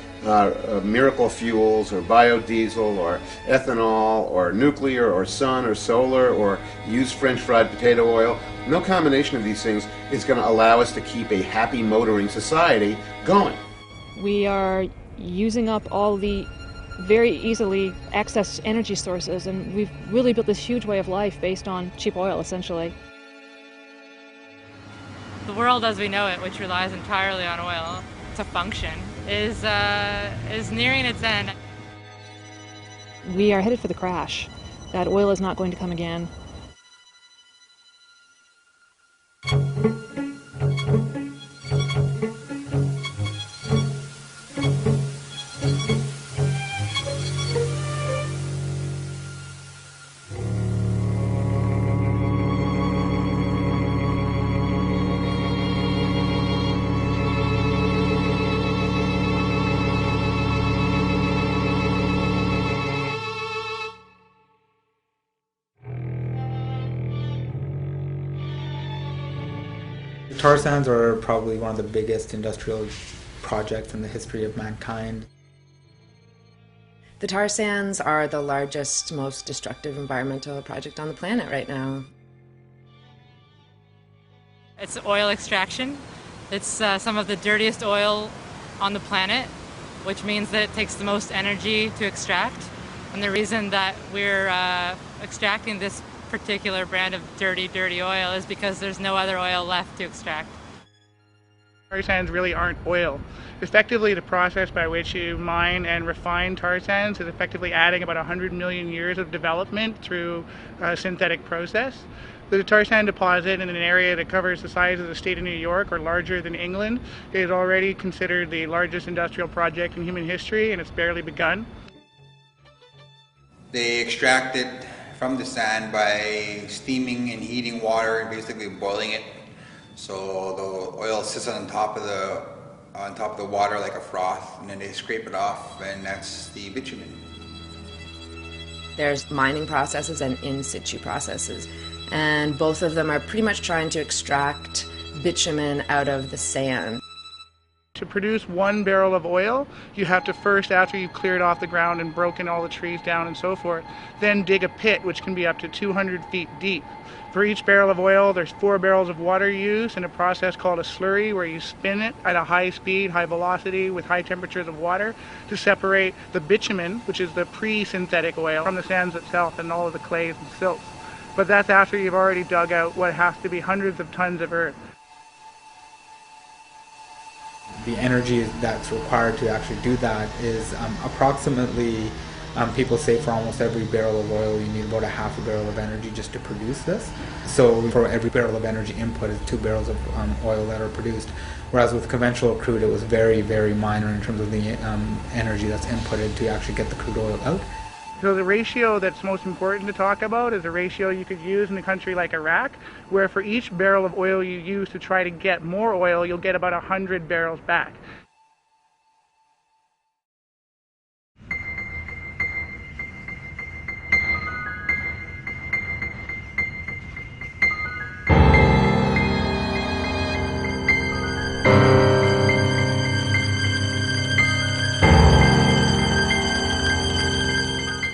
miracle fuels or biodiesel or ethanol or nuclear or sun or solar or used French fried potato oil, no combination of these things is going to allow us to keep a happy motoring society going. We are using up all the very easily accessed energy sources, and we've really built this huge way of life based on cheap oil, essentially. The world as we know it, which relies entirely on oil to function, is nearing its end. We are headed for the crash. That oil is not going to come again. Tar sands are probably one of the biggest industrial projects in the history of mankind. The tar sands are the largest, most destructive environmental project on the planet right now. It's oil extraction. It's some of the dirtiest oil on the planet, which means that it takes the most energy to extract. And the reason that we're extracting this particular brand of dirty oil is because there's no other oil left to extract. Tar sands really aren't oil. Effectively, the process by which you mine and refine tar sands is effectively adding about 100 million years of development through a synthetic process. The tar sand deposit in an area that covers the size of the state of New York or larger than England is already considered the largest industrial project in human history, and it's barely begun. They extract it from the sand by steaming and heating water and basically boiling it So the oil sits on top of the water like a froth, and then they scrape it off, and that's the bitumen. There's mining processes and in situ processes, and both of them are pretty much trying to extract bitumen out of the sand. To produce 1 barrel of oil, you have to first, after you've cleared off the ground and broken all the trees down and so forth, then dig a pit which can be up to 200 feet deep. For each barrel of oil, there's 4 barrels of water used in a process called a slurry, where you spin it at a high speed, high velocity, with high temperatures of water to separate the bitumen, which is the pre-synthetic oil, from the sands itself and all of the clays and silts. But that's after you've already dug out what has to be hundreds of tons of earth. The energy that's required to actually do that is approximately, people say for almost every barrel of oil you need about a half a barrel of energy just to produce this. So for every barrel of energy input is 2 barrels of oil that are produced. Whereas with conventional crude it was very, very minor in terms of the energy that's inputted to actually get the crude oil out. So the ratio that's most important to talk about is a ratio you could use in a country like Iraq, where for each barrel of oil you use to try to get more oil, you'll get about 100 barrels back.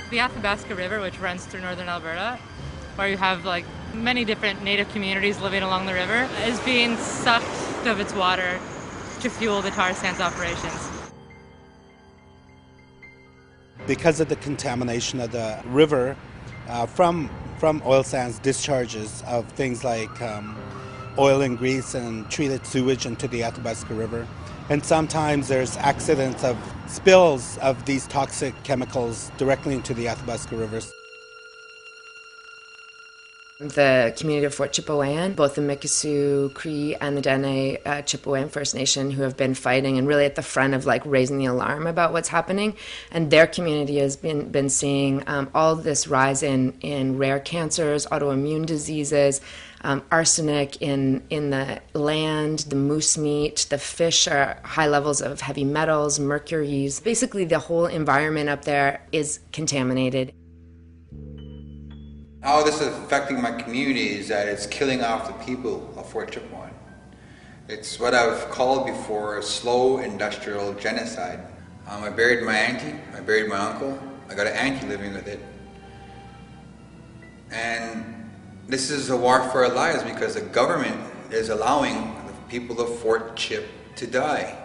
The Athabasca River, which runs through northern Alberta, where you have like many different native communities living along the river, is being sucked of its water to fuel the tar sands operations. Because of the contamination of the river from oil sands discharges of things like oil and grease and treated sewage into the Athabasca River. And sometimes there's accidents of spills of these toxic chemicals directly into the Athabasca rivers. The community of Fort Chipewyan, both the Mikisew Cree and the Dene Chipewyan First Nation, who have been fighting and really at the front of like raising the alarm about what's happening, and their community has been seeing all this rise in rare cancers, autoimmune diseases, arsenic in the land, the moose meat, the fish are high levels of heavy metals, mercuries. Basically the whole environment up there is contaminated. How this is affecting my community is that it's killing off the people of Fort Chipewyan. It's what I've called before a slow industrial genocide. I buried my auntie, I buried my uncle, I got an auntie living with it. And this is a war for our lives because the government is allowing the people of Fort Chip to die.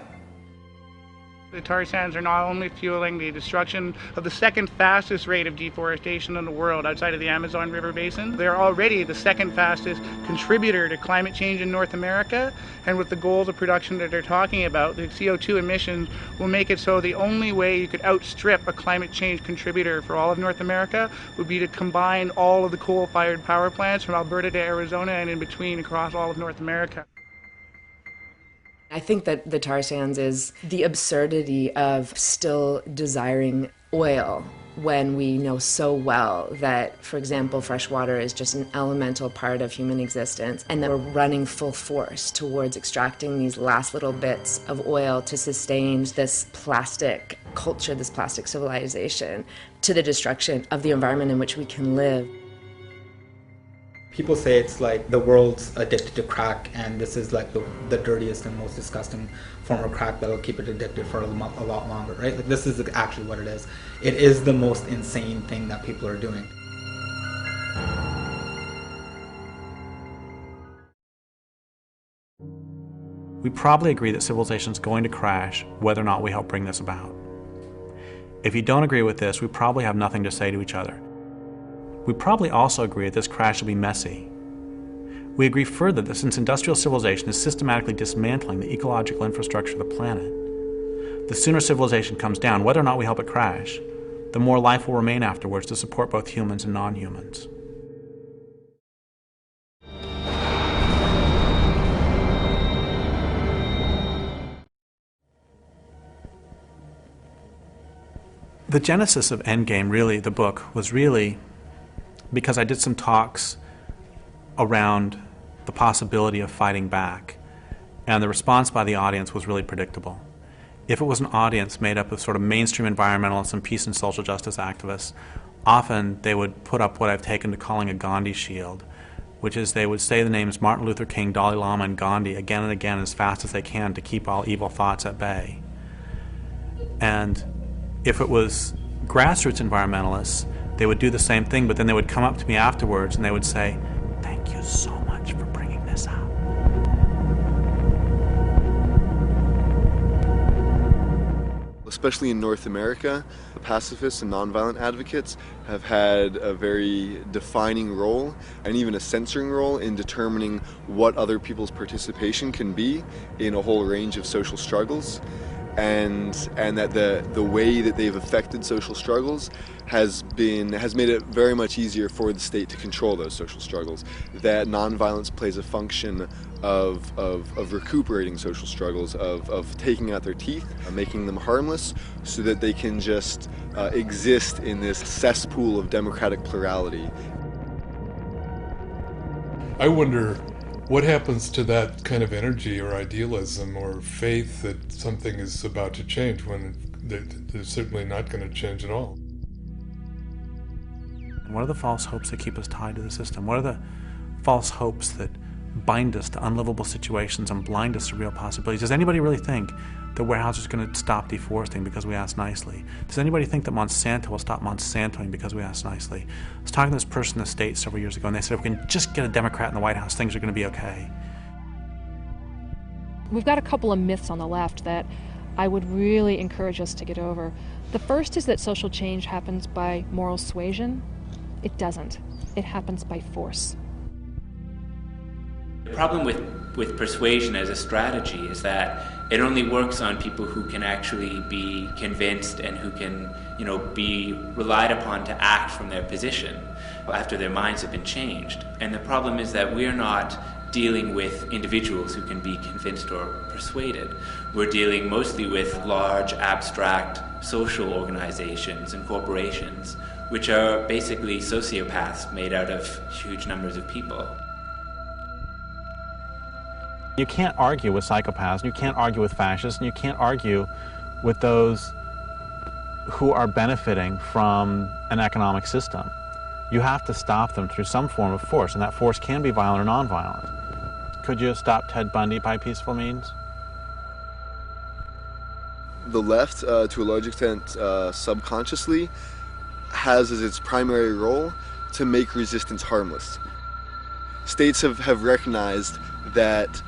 The tar sands are not only fueling the destruction of the second fastest rate of deforestation in the world outside of the Amazon River Basin, they're already the second fastest contributor to climate change in North America, and with the goals of production that they're talking about, the CO2 emissions will make it so the only way you could outstrip a climate change contributor for all of North America would be to combine all of the coal-fired power plants from Alberta to Arizona and in between across all of North America. I think that the tar sands is the absurdity of still desiring oil when we know so well that, for example, fresh water is just an elemental part of human existence, and that we're running full force towards extracting these last little bits of oil to sustain this plastic culture, this plastic civilization, to the destruction of the environment in which we can live. People say it's like the world's addicted to crack, and this is like the dirtiest and most disgusting form of crack that'll keep it addicted for a lot longer, right? Like this is actually what it is. It is the most insane thing that people are doing. We probably agree that civilization is going to crash whether or not we help bring this about. If you don't agree with this, we probably have nothing to say to each other. We probably also agree that this crash will be messy. We agree further that since industrial civilization is systematically dismantling the ecological infrastructure of the planet, the sooner civilization comes down, whether or not we help it crash, the more life will remain afterwards to support both humans and non-humans. The genesis of Endgame, really, the book, was really because I did some talks around the possibility of fighting back. And the response by the audience was really predictable. If it was an audience made up of sort of mainstream environmentalists and peace and social justice activists, often they would put up what I've taken to calling a Gandhi shield, which is they would say the names Martin Luther King, Dalai Lama, and Gandhi again and again as fast as they can to keep all evil thoughts at bay. And if it was grassroots environmentalists, they would do the same thing, but then they would come up to me afterwards and they would say, "Thank you so much for bringing this up." Especially in North America, pacifists and nonviolent advocates have had a very defining role and even a censoring role in determining what other people's participation can be in a whole range of social struggles. And that the way that they've affected social struggles has made it very much easier for the state to control those social struggles. That nonviolence plays a function of recuperating social struggles, of taking out their teeth, making them harmless, so that they can just exist in this cesspool of democratic plurality. I wonder what happens to that kind of energy or idealism or faith that something is about to change when they're certainly not going to change at all. And what are the false hopes that keep us tied to the system? What are the false hopes that bind us to unlivable situations and blind us to real possibilities? Does anybody really think that Weyerhaeuser is going to stop deforesting because we ask nicely? Does anybody think that Monsanto will stop Monsantoing because we ask nicely? I was talking to this person in the States several years ago, and they said if we can just get a Democrat in the White House, things are going to be okay. We've got a couple of myths on the left that I would really encourage us to get over. The first is that social change happens by moral suasion. It doesn't. It happens by force. The problem with persuasion as a strategy is that it only works on people who can actually be convinced and who can, be relied upon to act from their position after their minds have been changed. And the problem is that we're not dealing with individuals who can be convinced or persuaded. We're dealing mostly with large, abstract social organizations and corporations, which are basically sociopaths made out of huge numbers of people. You can't argue with psychopaths, you can't argue with fascists, and you can't argue with those who are benefiting from an economic system. You have to stop them through some form of force, and that force can be violent or nonviolent. Could you have stopped Ted Bundy by peaceful means? The left, to a large extent, subconsciously, has as its primary role to make resistance harmless. States have recognized that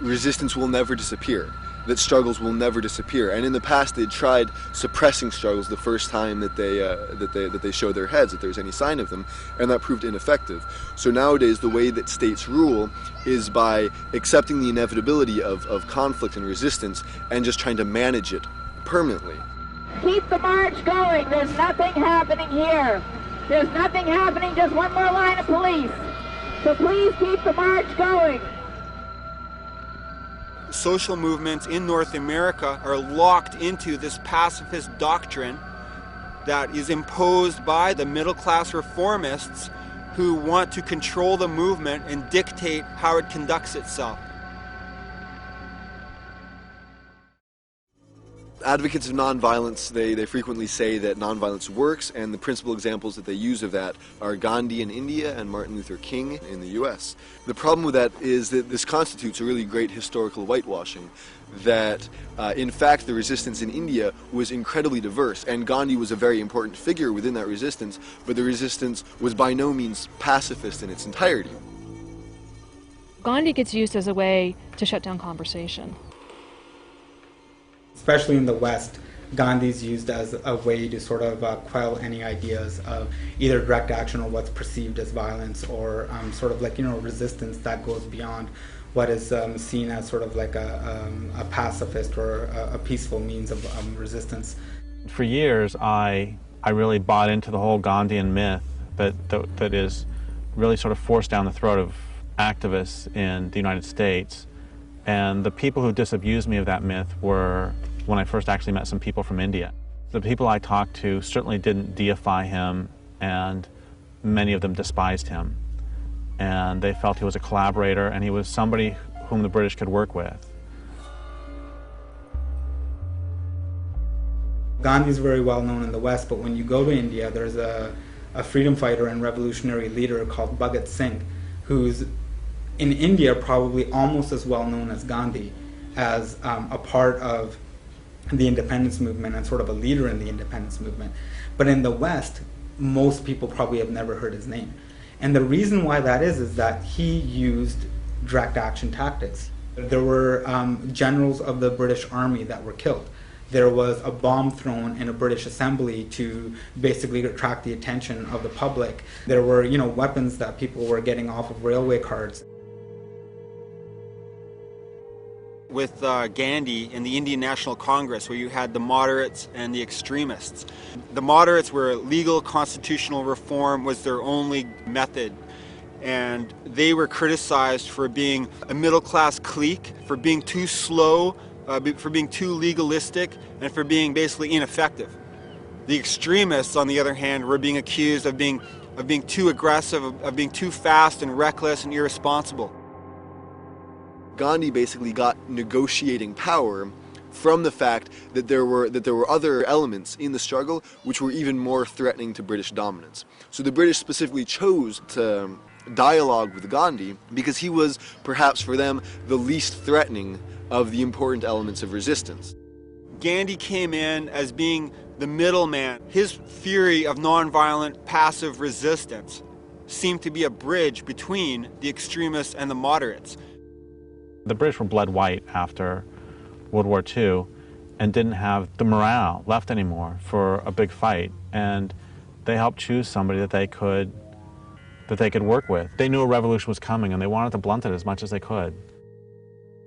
resistance will never disappear, that struggles will never disappear, and in the past they tried suppressing struggles the first time that they show their heads, that there's any sign of them, and that proved ineffective. So nowadays the way that states rule is by accepting the inevitability of conflict and resistance and just trying to manage it permanently. Keep the march going. There's nothing happening here. There's nothing happening, just one more line of police. So please keep the march going. Social movements in North America are locked into this pacifist doctrine that is imposed by the middle-class reformists who want to control the movement and dictate how it conducts itself. Advocates of nonviolence, they frequently say that nonviolence works, and the principal examples that they use of that are Gandhi in India and Martin Luther King in the US. The problem with that is that this constitutes a really great historical whitewashing, that in fact the resistance in India was incredibly diverse, and Gandhi was a very important figure within that resistance, but the resistance was by no means pacifist in its entirety. Gandhi gets used as a way to shut down conversation. Especially in the West, Gandhi's used as a way to sort of quell any ideas of either direct action or what's perceived as violence, or sort of like, resistance that goes beyond what is seen as sort of like a pacifist or a peaceful means of resistance. For years, I really bought into the whole Gandhian myth that is really sort of forced down the throat of activists in the United States. And the people who disabused me of that myth were when I first actually met some people from India. The people I talked to certainly didn't deify him, and many of them despised him. and they felt he was a collaborator and he was somebody whom the British could work with. Gandhi's very well known in the West, but when you go to India, there's a freedom fighter and revolutionary leader called Bhagat Singh, who's in India probably almost as well known as Gandhi, as a part of the independence movement and sort of a leader in the independence movement. But in the West, most people probably have never heard his name. And the reason why that is that he used direct action tactics. There were generals of the British Army that were killed. There was a bomb thrown in a British assembly to basically attract the attention of the public. There were, weapons that people were getting off of railway cars. With Gandhi in the Indian National Congress, where you had the moderates and the extremists. The moderates were legal constitutional reform was their only method, and they were criticized for being a middle-class clique, for being too slow, for being too legalistic, and for being basically ineffective. The extremists, on the other hand, were being accused of being too aggressive, of being too fast and reckless and irresponsible. Gandhi basically got negotiating power from the fact that there were other elements in the struggle which were even more threatening to British dominance. So the British specifically chose to dialogue with Gandhi because he was, perhaps for them, the least threatening of the important elements of resistance. Gandhi came in as being the middleman. His theory of nonviolent passive resistance seemed to be a bridge between the extremists and the moderates. The British were bled white after World War II and didn't have the morale left anymore for a big fight, and they helped choose somebody that they could work with. They knew a revolution was coming and they wanted to blunt it as much as they could.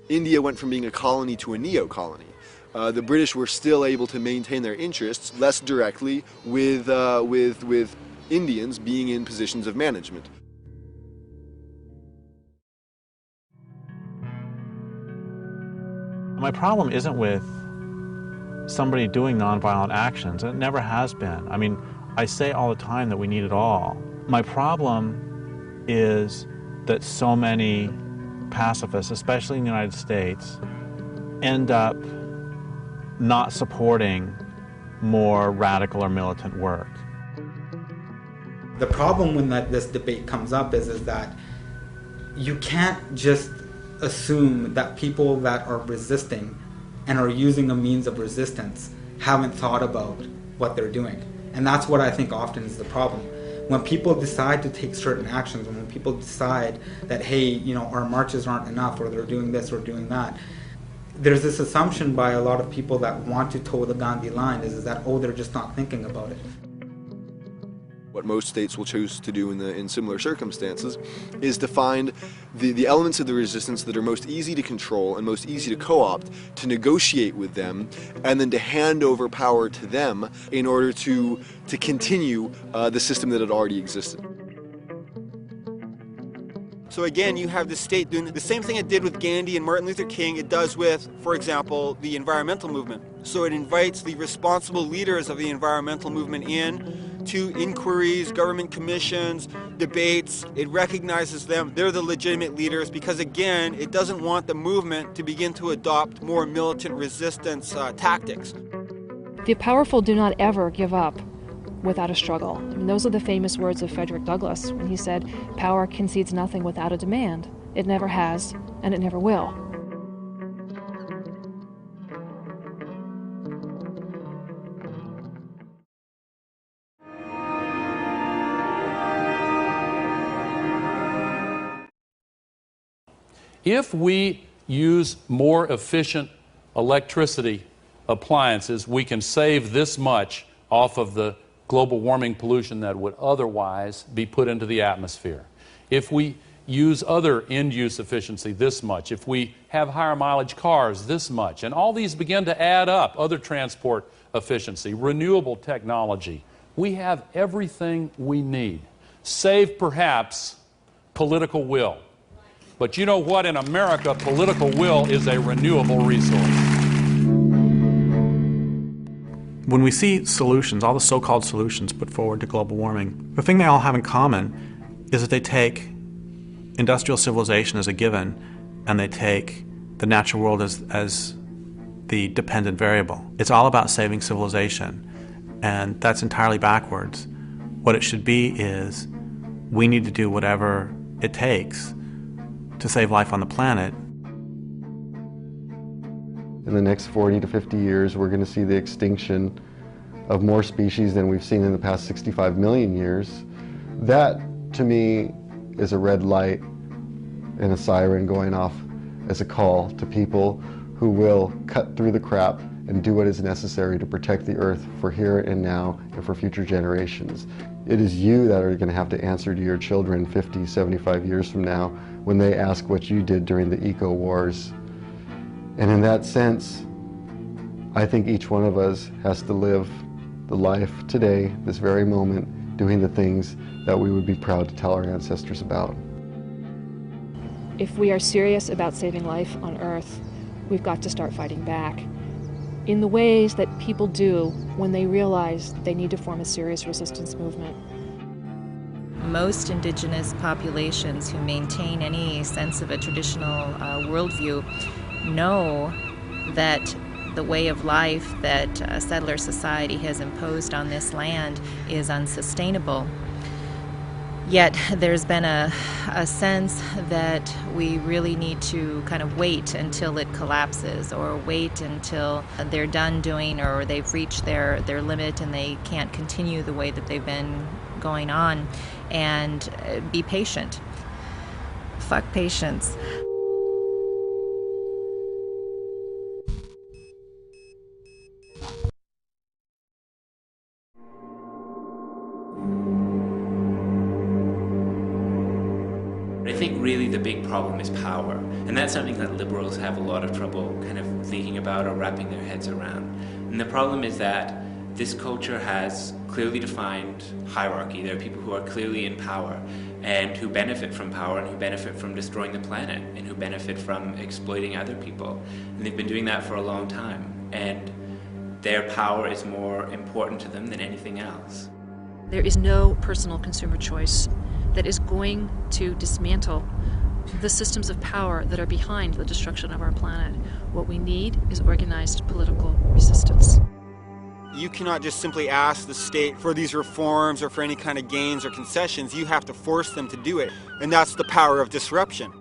India went from being a colony to a neo-colony. The British were still able to maintain their interests less directly with Indians being in positions of management. My problem isn't with somebody doing nonviolent actions, and it never has been. I mean, I say all the time that we need it all. My problem is that so many pacifists, especially in the United States, end up not supporting more radical or militant work. The problem when this debate comes up is that you can't just assume that people that are resisting and are using a means of resistance haven't thought about what they're doing. And that's what I think often is the problem. When people decide to take certain actions, and when people decide that, hey, our marches aren't enough, or they're doing this or doing that, there's this assumption by a lot of people that want to toe the Gandhi line is that, oh, they're just not thinking about it. What most states will choose to do in similar circumstances is to find the elements of the resistance that are most easy to control and most easy to co-opt, to negotiate with them, and then to hand over power to them in order to continue the system that had already existed. So again, you have the state doing the same thing it did with Gandhi and Martin Luther King, it does with, for example, the environmental movement. So it invites the responsible leaders of the environmental movement in to inquiries, government commissions, debates. It recognizes them. They're the legitimate leaders because, again, it doesn't want the movement to begin to adopt more militant resistance tactics. The powerful do not ever give up without a struggle. I mean, those are the famous words of Frederick Douglass when he said, "Power concedes nothing without a demand. It never has, and it never will." If we use more efficient electricity appliances, we can save this much off of the global warming pollution that would otherwise be put into the atmosphere. If we use other end-use efficiency, this much. If we have higher mileage cars, this much. And all these begin to add up. Other transport efficiency, renewable technology. We have everything we need. Save perhaps political will. But you know what? In America, political will is a renewable resource. When we see solutions, all the so-called solutions put forward to global warming, the thing they all have in common is that they take industrial civilization as a given, and they take the natural world as the dependent variable. It's all about saving civilization, and that's entirely backwards. What it should be is we need to do whatever it takes to save life on the planet. In the next 40 to 50 years, we're going to see the extinction of more species than we've seen in the past 65 million years. That, to me, is a red light and a siren going off as a call to people who will cut through the crap and do what is necessary to protect the earth for here and now and for future generations. It is you that are going to have to answer to your children 50, 75 years from now when they ask what you did during the eco-wars. And in that sense, I think each one of us has to live the life today, this very moment, doing the things that we would be proud to tell our ancestors about. If we are serious about saving life on Earth, we've got to start fighting back in the ways that people do when they realize they need to form a serious resistance movement. Most indigenous populations who maintain any sense of a traditional worldview know that the way of life that settler society has imposed on this land is unsustainable. Yet there's been a sense that we really need to kind of wait until it collapses, or wait until they're done doing, or they've reached their limit and they can't continue the way that they've been going on, and be patient. Fuck patience. I think really the big problem is power, and that's something that liberals have a lot of trouble kind of thinking about or wrapping their heads around. And the problem is that this culture has clearly defined hierarchy. There are people who are clearly in power and who benefit from power and who benefit from destroying the planet and who benefit from exploiting other people. And they've been doing that for a long time, and their power is more important to them than anything else. There is no personal consumer choice that is going to dismantle the systems of power that are behind the destruction of our planet. What we need is organized political resistance. You cannot just simply ask the state for these reforms or for any kind of gains or concessions. You have to force them to do it, and that's the power of disruption.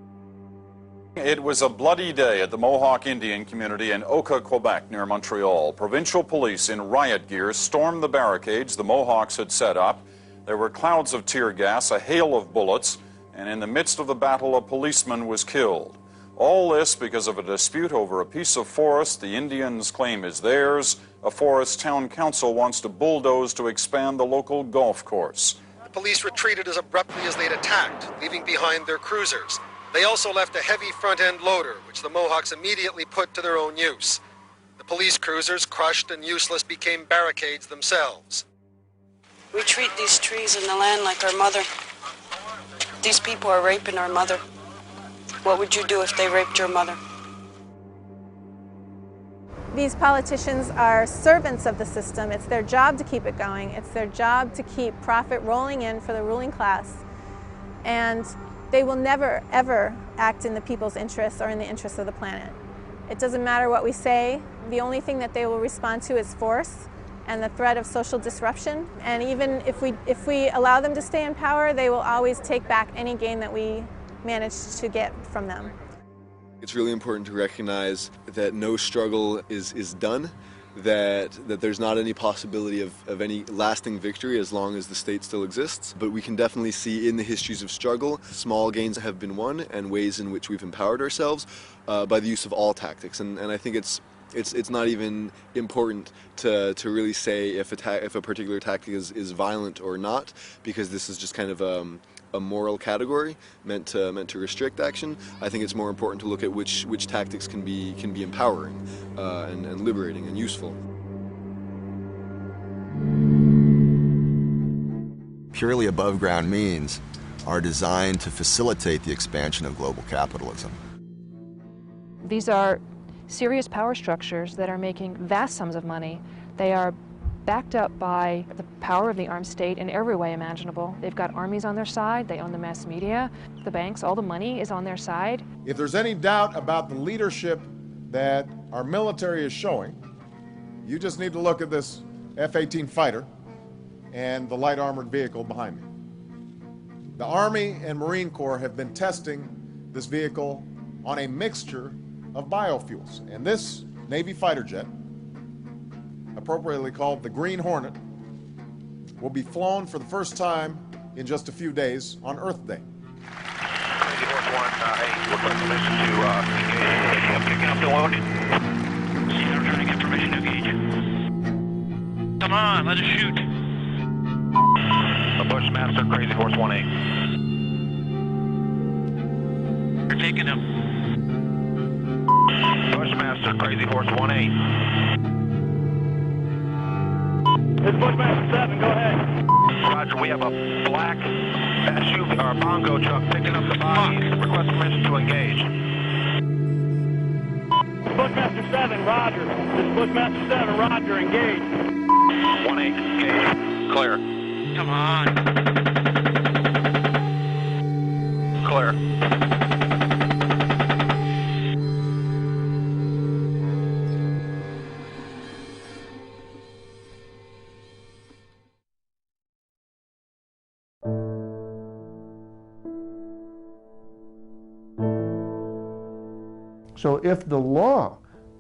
It was a bloody day at the Mohawk Indian community in Oka, Quebec, near Montreal. Provincial police in riot gear stormed the barricades the Mohawks had set up. There were clouds of tear gas, a hail of bullets, and in the midst of the battle, a policeman was killed. All this because of a dispute over a piece of forest the Indians claim is theirs, a forest town council wants to bulldoze to expand the local golf course. The police retreated as abruptly as they'd attacked, leaving behind their cruisers. They also left a heavy front-end loader, which the Mohawks immediately put to their own use. The police cruisers, crushed and useless, became barricades themselves. We treat these trees and the land like our mother. These people are raping our mother. What would you do if they raped your mother? These politicians are servants of the system. It's their job to keep it going. It's their job to keep profit rolling in for the ruling class. And they will never, ever act in the people's interests or in the interests of the planet. It doesn't matter what we say. The only thing that they will respond to is force and the threat of social disruption. And even if we allow them to stay in power, they will always take back any gain that we manage to get from them. It's really important to recognize that no struggle is done, that there's not any possibility of any lasting victory as long as the state still exists. But we can definitely see in the histories of struggle, small gains have been won and ways in which we've empowered ourselves by the use of all tactics. And I think it's not even important to really say if a particular tactic is violent or not, because this is just kind of a moral category meant to restrict action. I think it's more important to look at which tactics can be empowering and liberating and useful. Purely above ground means are designed to facilitate the expansion of global capitalism. These are serious power structures that are making vast sums of money. They are backed up by the power of the armed state in every way imaginable. They've got armies on their side, they own the mass media, the banks, all the money is on their side. If there's any doubt about the leadership that our military is showing, you just need to look at this F-18 fighter and the light armored vehicle behind me. The Army and Marine Corps have been testing this vehicle on a mixture of biofuels, and this Navy fighter jet, appropriately called the Green Hornet, will be flown for the first time in just a few days on Earth Day. Crazy Horse 1, request permission to engage. Picking up the load. I'm trying to get permission to engage. Come on, let us shoot. A Bushmaster, Crazy Horse 1A. You're taking him. Bushmaster, Crazy Horse 1A. This is Bushmaster 7, go ahead. Roger, we have a black SUV, or bongo truck picking up the bodies. Request permission to engage. Bushmaster 7, roger. This is Bushmaster 7, roger, engage. 1-8, engage. Clear. Come on. Clear. So if the law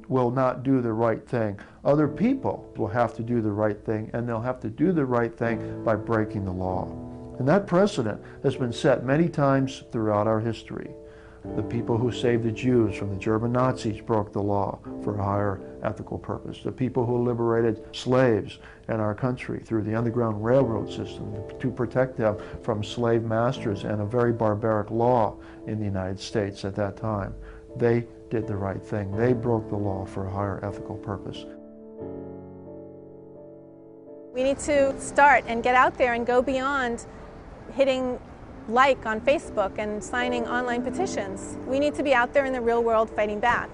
will not do the right thing, other people will have to do the right thing, and they'll have to do the right thing by breaking the law. And that precedent has been set many times throughout our history. The people who saved the Jews from the German Nazis broke the law for a higher ethical purpose. The people who liberated slaves in our country through the Underground Railroad system to protect them from slave masters and a very barbaric law in the United States at that time. They did the right thing. They broke the law for a higher ethical purpose. We need to start and get out there and go beyond hitting like on Facebook and signing online petitions. We need to be out there in the real world fighting back.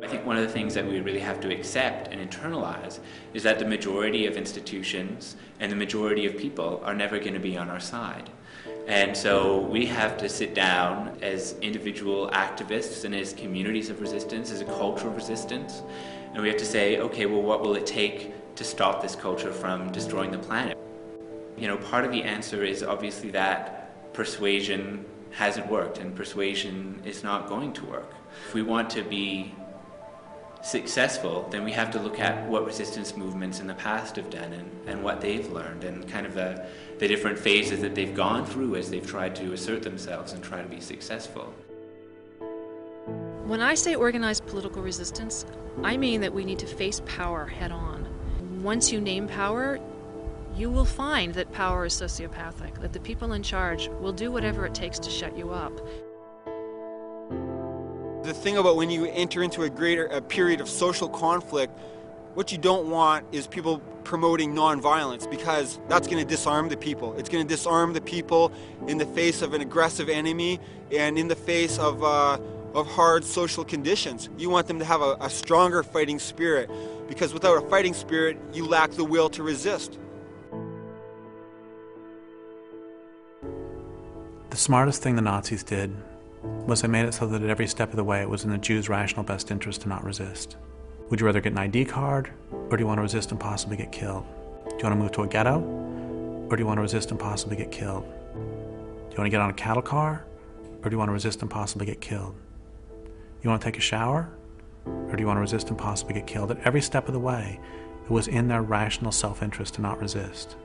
I think one of the things that we really have to accept and internalize is that the majority of institutions and the majority of people are never going to be on our side. And so we have to sit down as individual activists and as communities of resistance, as a culture of resistance, and we have to say, okay, well, what will it take to stop this culture from destroying the planet? You know, part of the answer is obviously that persuasion hasn't worked and persuasion is not going to work. If we want to be successful, then we have to look at what resistance movements in the past have done and what they've learned and kind of the different phases that they've gone through as they've tried to assert themselves and try to be successful. When I say organized political resistance, I mean that we need to face power head on. Once you name power, you will find that power is sociopathic, that the people in charge will do whatever it takes to shut you up. The thing about when you enter into a period of social conflict, what you don't want is people promoting nonviolence, because that's going to disarm the people. It's going to disarm the people in the face of an aggressive enemy and in the face of hard social conditions. You want them to have a stronger fighting spirit, because without a fighting spirit, you lack the will to resist. The smartest thing the Nazis did was they made it so that at every step of the way it was in the Jews' rational best interest to not resist. Would you rather get an ID card, or do you want to resist and possibly get killed? Do you want to move to a ghetto, or do you want to resist and possibly get killed? Do you want to get on a cattle car, or do you want to resist and possibly get killed? You want to take a shower, or do you want to resist and possibly get killed? At every step of the way, it was in their rational self-interest to not resist.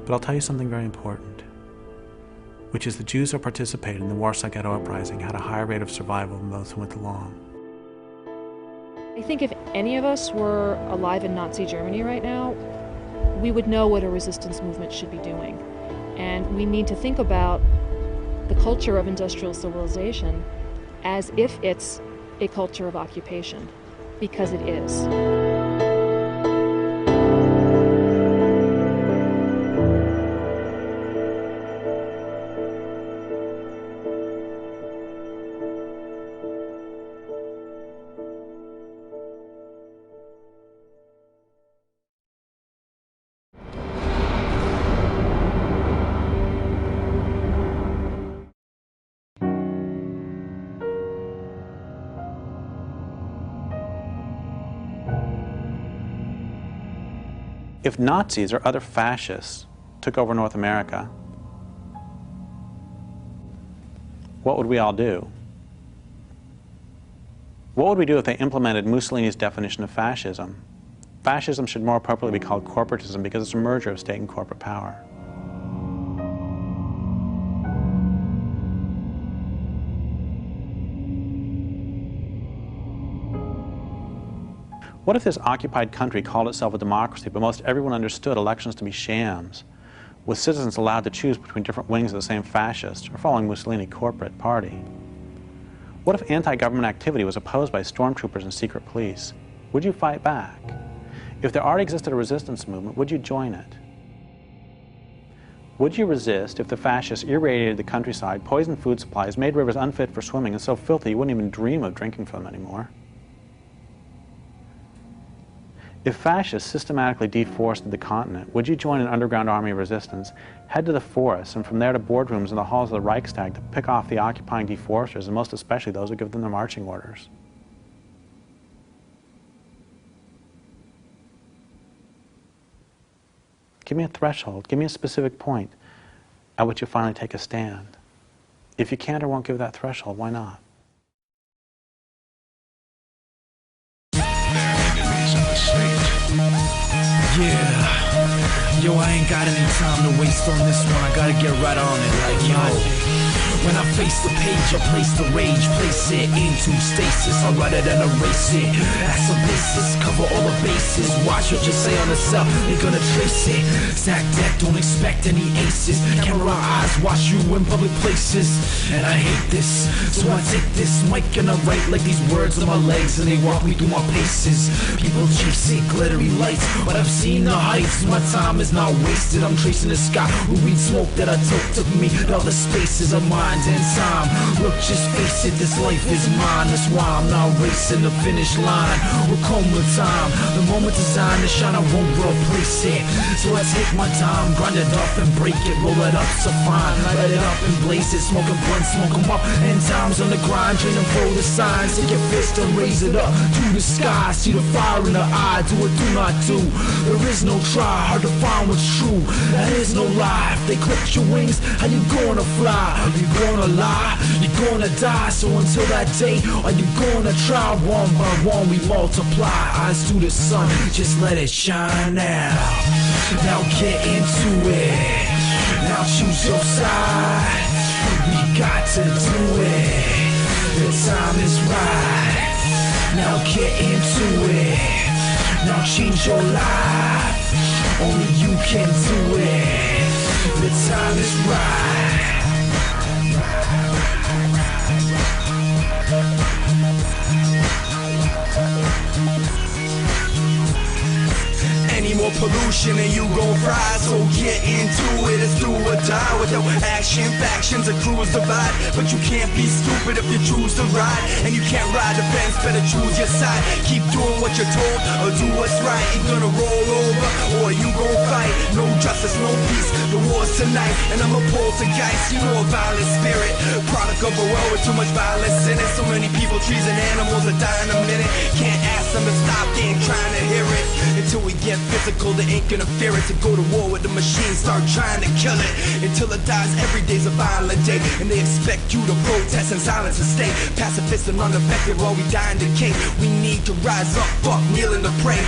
But I'll tell you something very important, which is the Jews who participated in the Warsaw Ghetto Uprising had a higher rate of survival than those who went along. I think if any of us were alive in Nazi Germany right now, we would know what a resistance movement should be doing. And we need to think about the culture of industrial civilization as if it's a culture of occupation, because it is. If Nazis or other fascists took over North America, what would we all do? What would we do if they implemented Mussolini's definition of fascism? Fascism should more appropriately be called corporatism because it's a merger of state and corporate power. What if this occupied country called itself a democracy, but most everyone understood elections to be shams, with citizens allowed to choose between different wings of the same fascist or following Mussolini corporate party? What if anti-government activity was opposed by stormtroopers and secret police? Would you fight back? If there already existed a resistance movement, would you join it? Would you resist if the fascists irradiated the countryside, poisoned food supplies, made rivers unfit for swimming, and so filthy you wouldn't even dream of drinking from them anymore? If fascists systematically deforested the continent, would you join an underground army of resistance, head to the forests, and from there to boardrooms in the halls of the Reichstag to pick off the occupying deforesters, and most especially those who give them their marching orders? Give me a threshold, give me a specific point at which you finally take a stand. If you can't or won't give that threshold, why not? Yeah, yo, I ain't got any time to waste on this one. I gotta get right on it, like, yo. When I face the page, I place the rage, place it into stasis. I write it and erase it. That's a basis, cover all the bases. Watch what you say on the cell, they're gonna trace it. Stack deck, don't expect any aces. Camera eyes, watch you in public places. And I hate this, so I take this mic and I write like these words on my legs, and they walk me through my paces. People chasing glittery lights, but I've seen the heights. My time is not wasted, I'm tracing the sky. Who weed smoke that I took me to other spaces of mine. In time, look, just face it, this life is mine. That's why I'm not racing the finish line. We're coma time, the moment designed to shine, I won't replace it. So I take my time, grind it up and break it, roll it up so fine, light it up and blaze it, smoking blunts, smoke 'em up. End times on the grind, train them for the signs. Take your fist and raise it up to the sky. See the fire in the eye, do or do not do. There is no try, hard to find what's true. That is no lie. If they clip your wings, how you gonna fly? Are you gonna lie? You're gonna die. So until that day, are you gonna try? One by one we multiply. Eyes to the sun, just let it shine now. Now get into it. Now choose your side. We got to do it. The time is right. Now get into it. Now change your life. Only you can do it. The time is right. Any more pollution and you gon' fry. So get into it, it's do or die. With no action, factions, and crews divide. But you can't be stupid if you choose to ride. And you can't ride the fence, better choose your side. Keep doing what you're told, or do what's right. You're gonna roll over, or you gon' fight. No justice, no peace, the war's tonight. And I'm a poltergeist, you know, a violent spirit. Product of a world with too much violence in it. So many people, trees, and animals are dying a minute. Can't ask them to stop, they ain't trying to hear it. Until we get physical, they ain't gonna fear it. To go to war with the machine, start trying to kill it. Until it dies, every day's a violent day. And they expect you to protest in silence and stay pacifists and unaffected while we die and decay. We need to rise up, fuck kneeling to pray.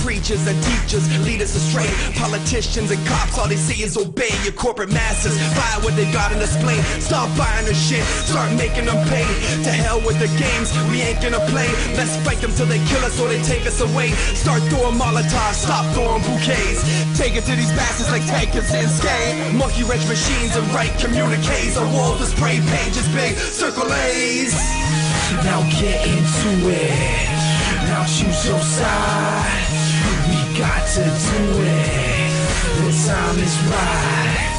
Preachers and teachers lead us astray. Politicians and cops, all they say is obey. Your corporate masters, buy what they got in display. Stop buying the shit, start making them pay. To hell with the games, we ain't gonna play. Let's fight them till they kill us or they take us away. Start throwing Molotovs, stop throwing bouquets. Take it to these bastards like tankers and skate. Monkey wrench machines and write communiques. A wall to spray pages big, circle A's. Now get into it. Now choose your side. We got to do it. The time is right.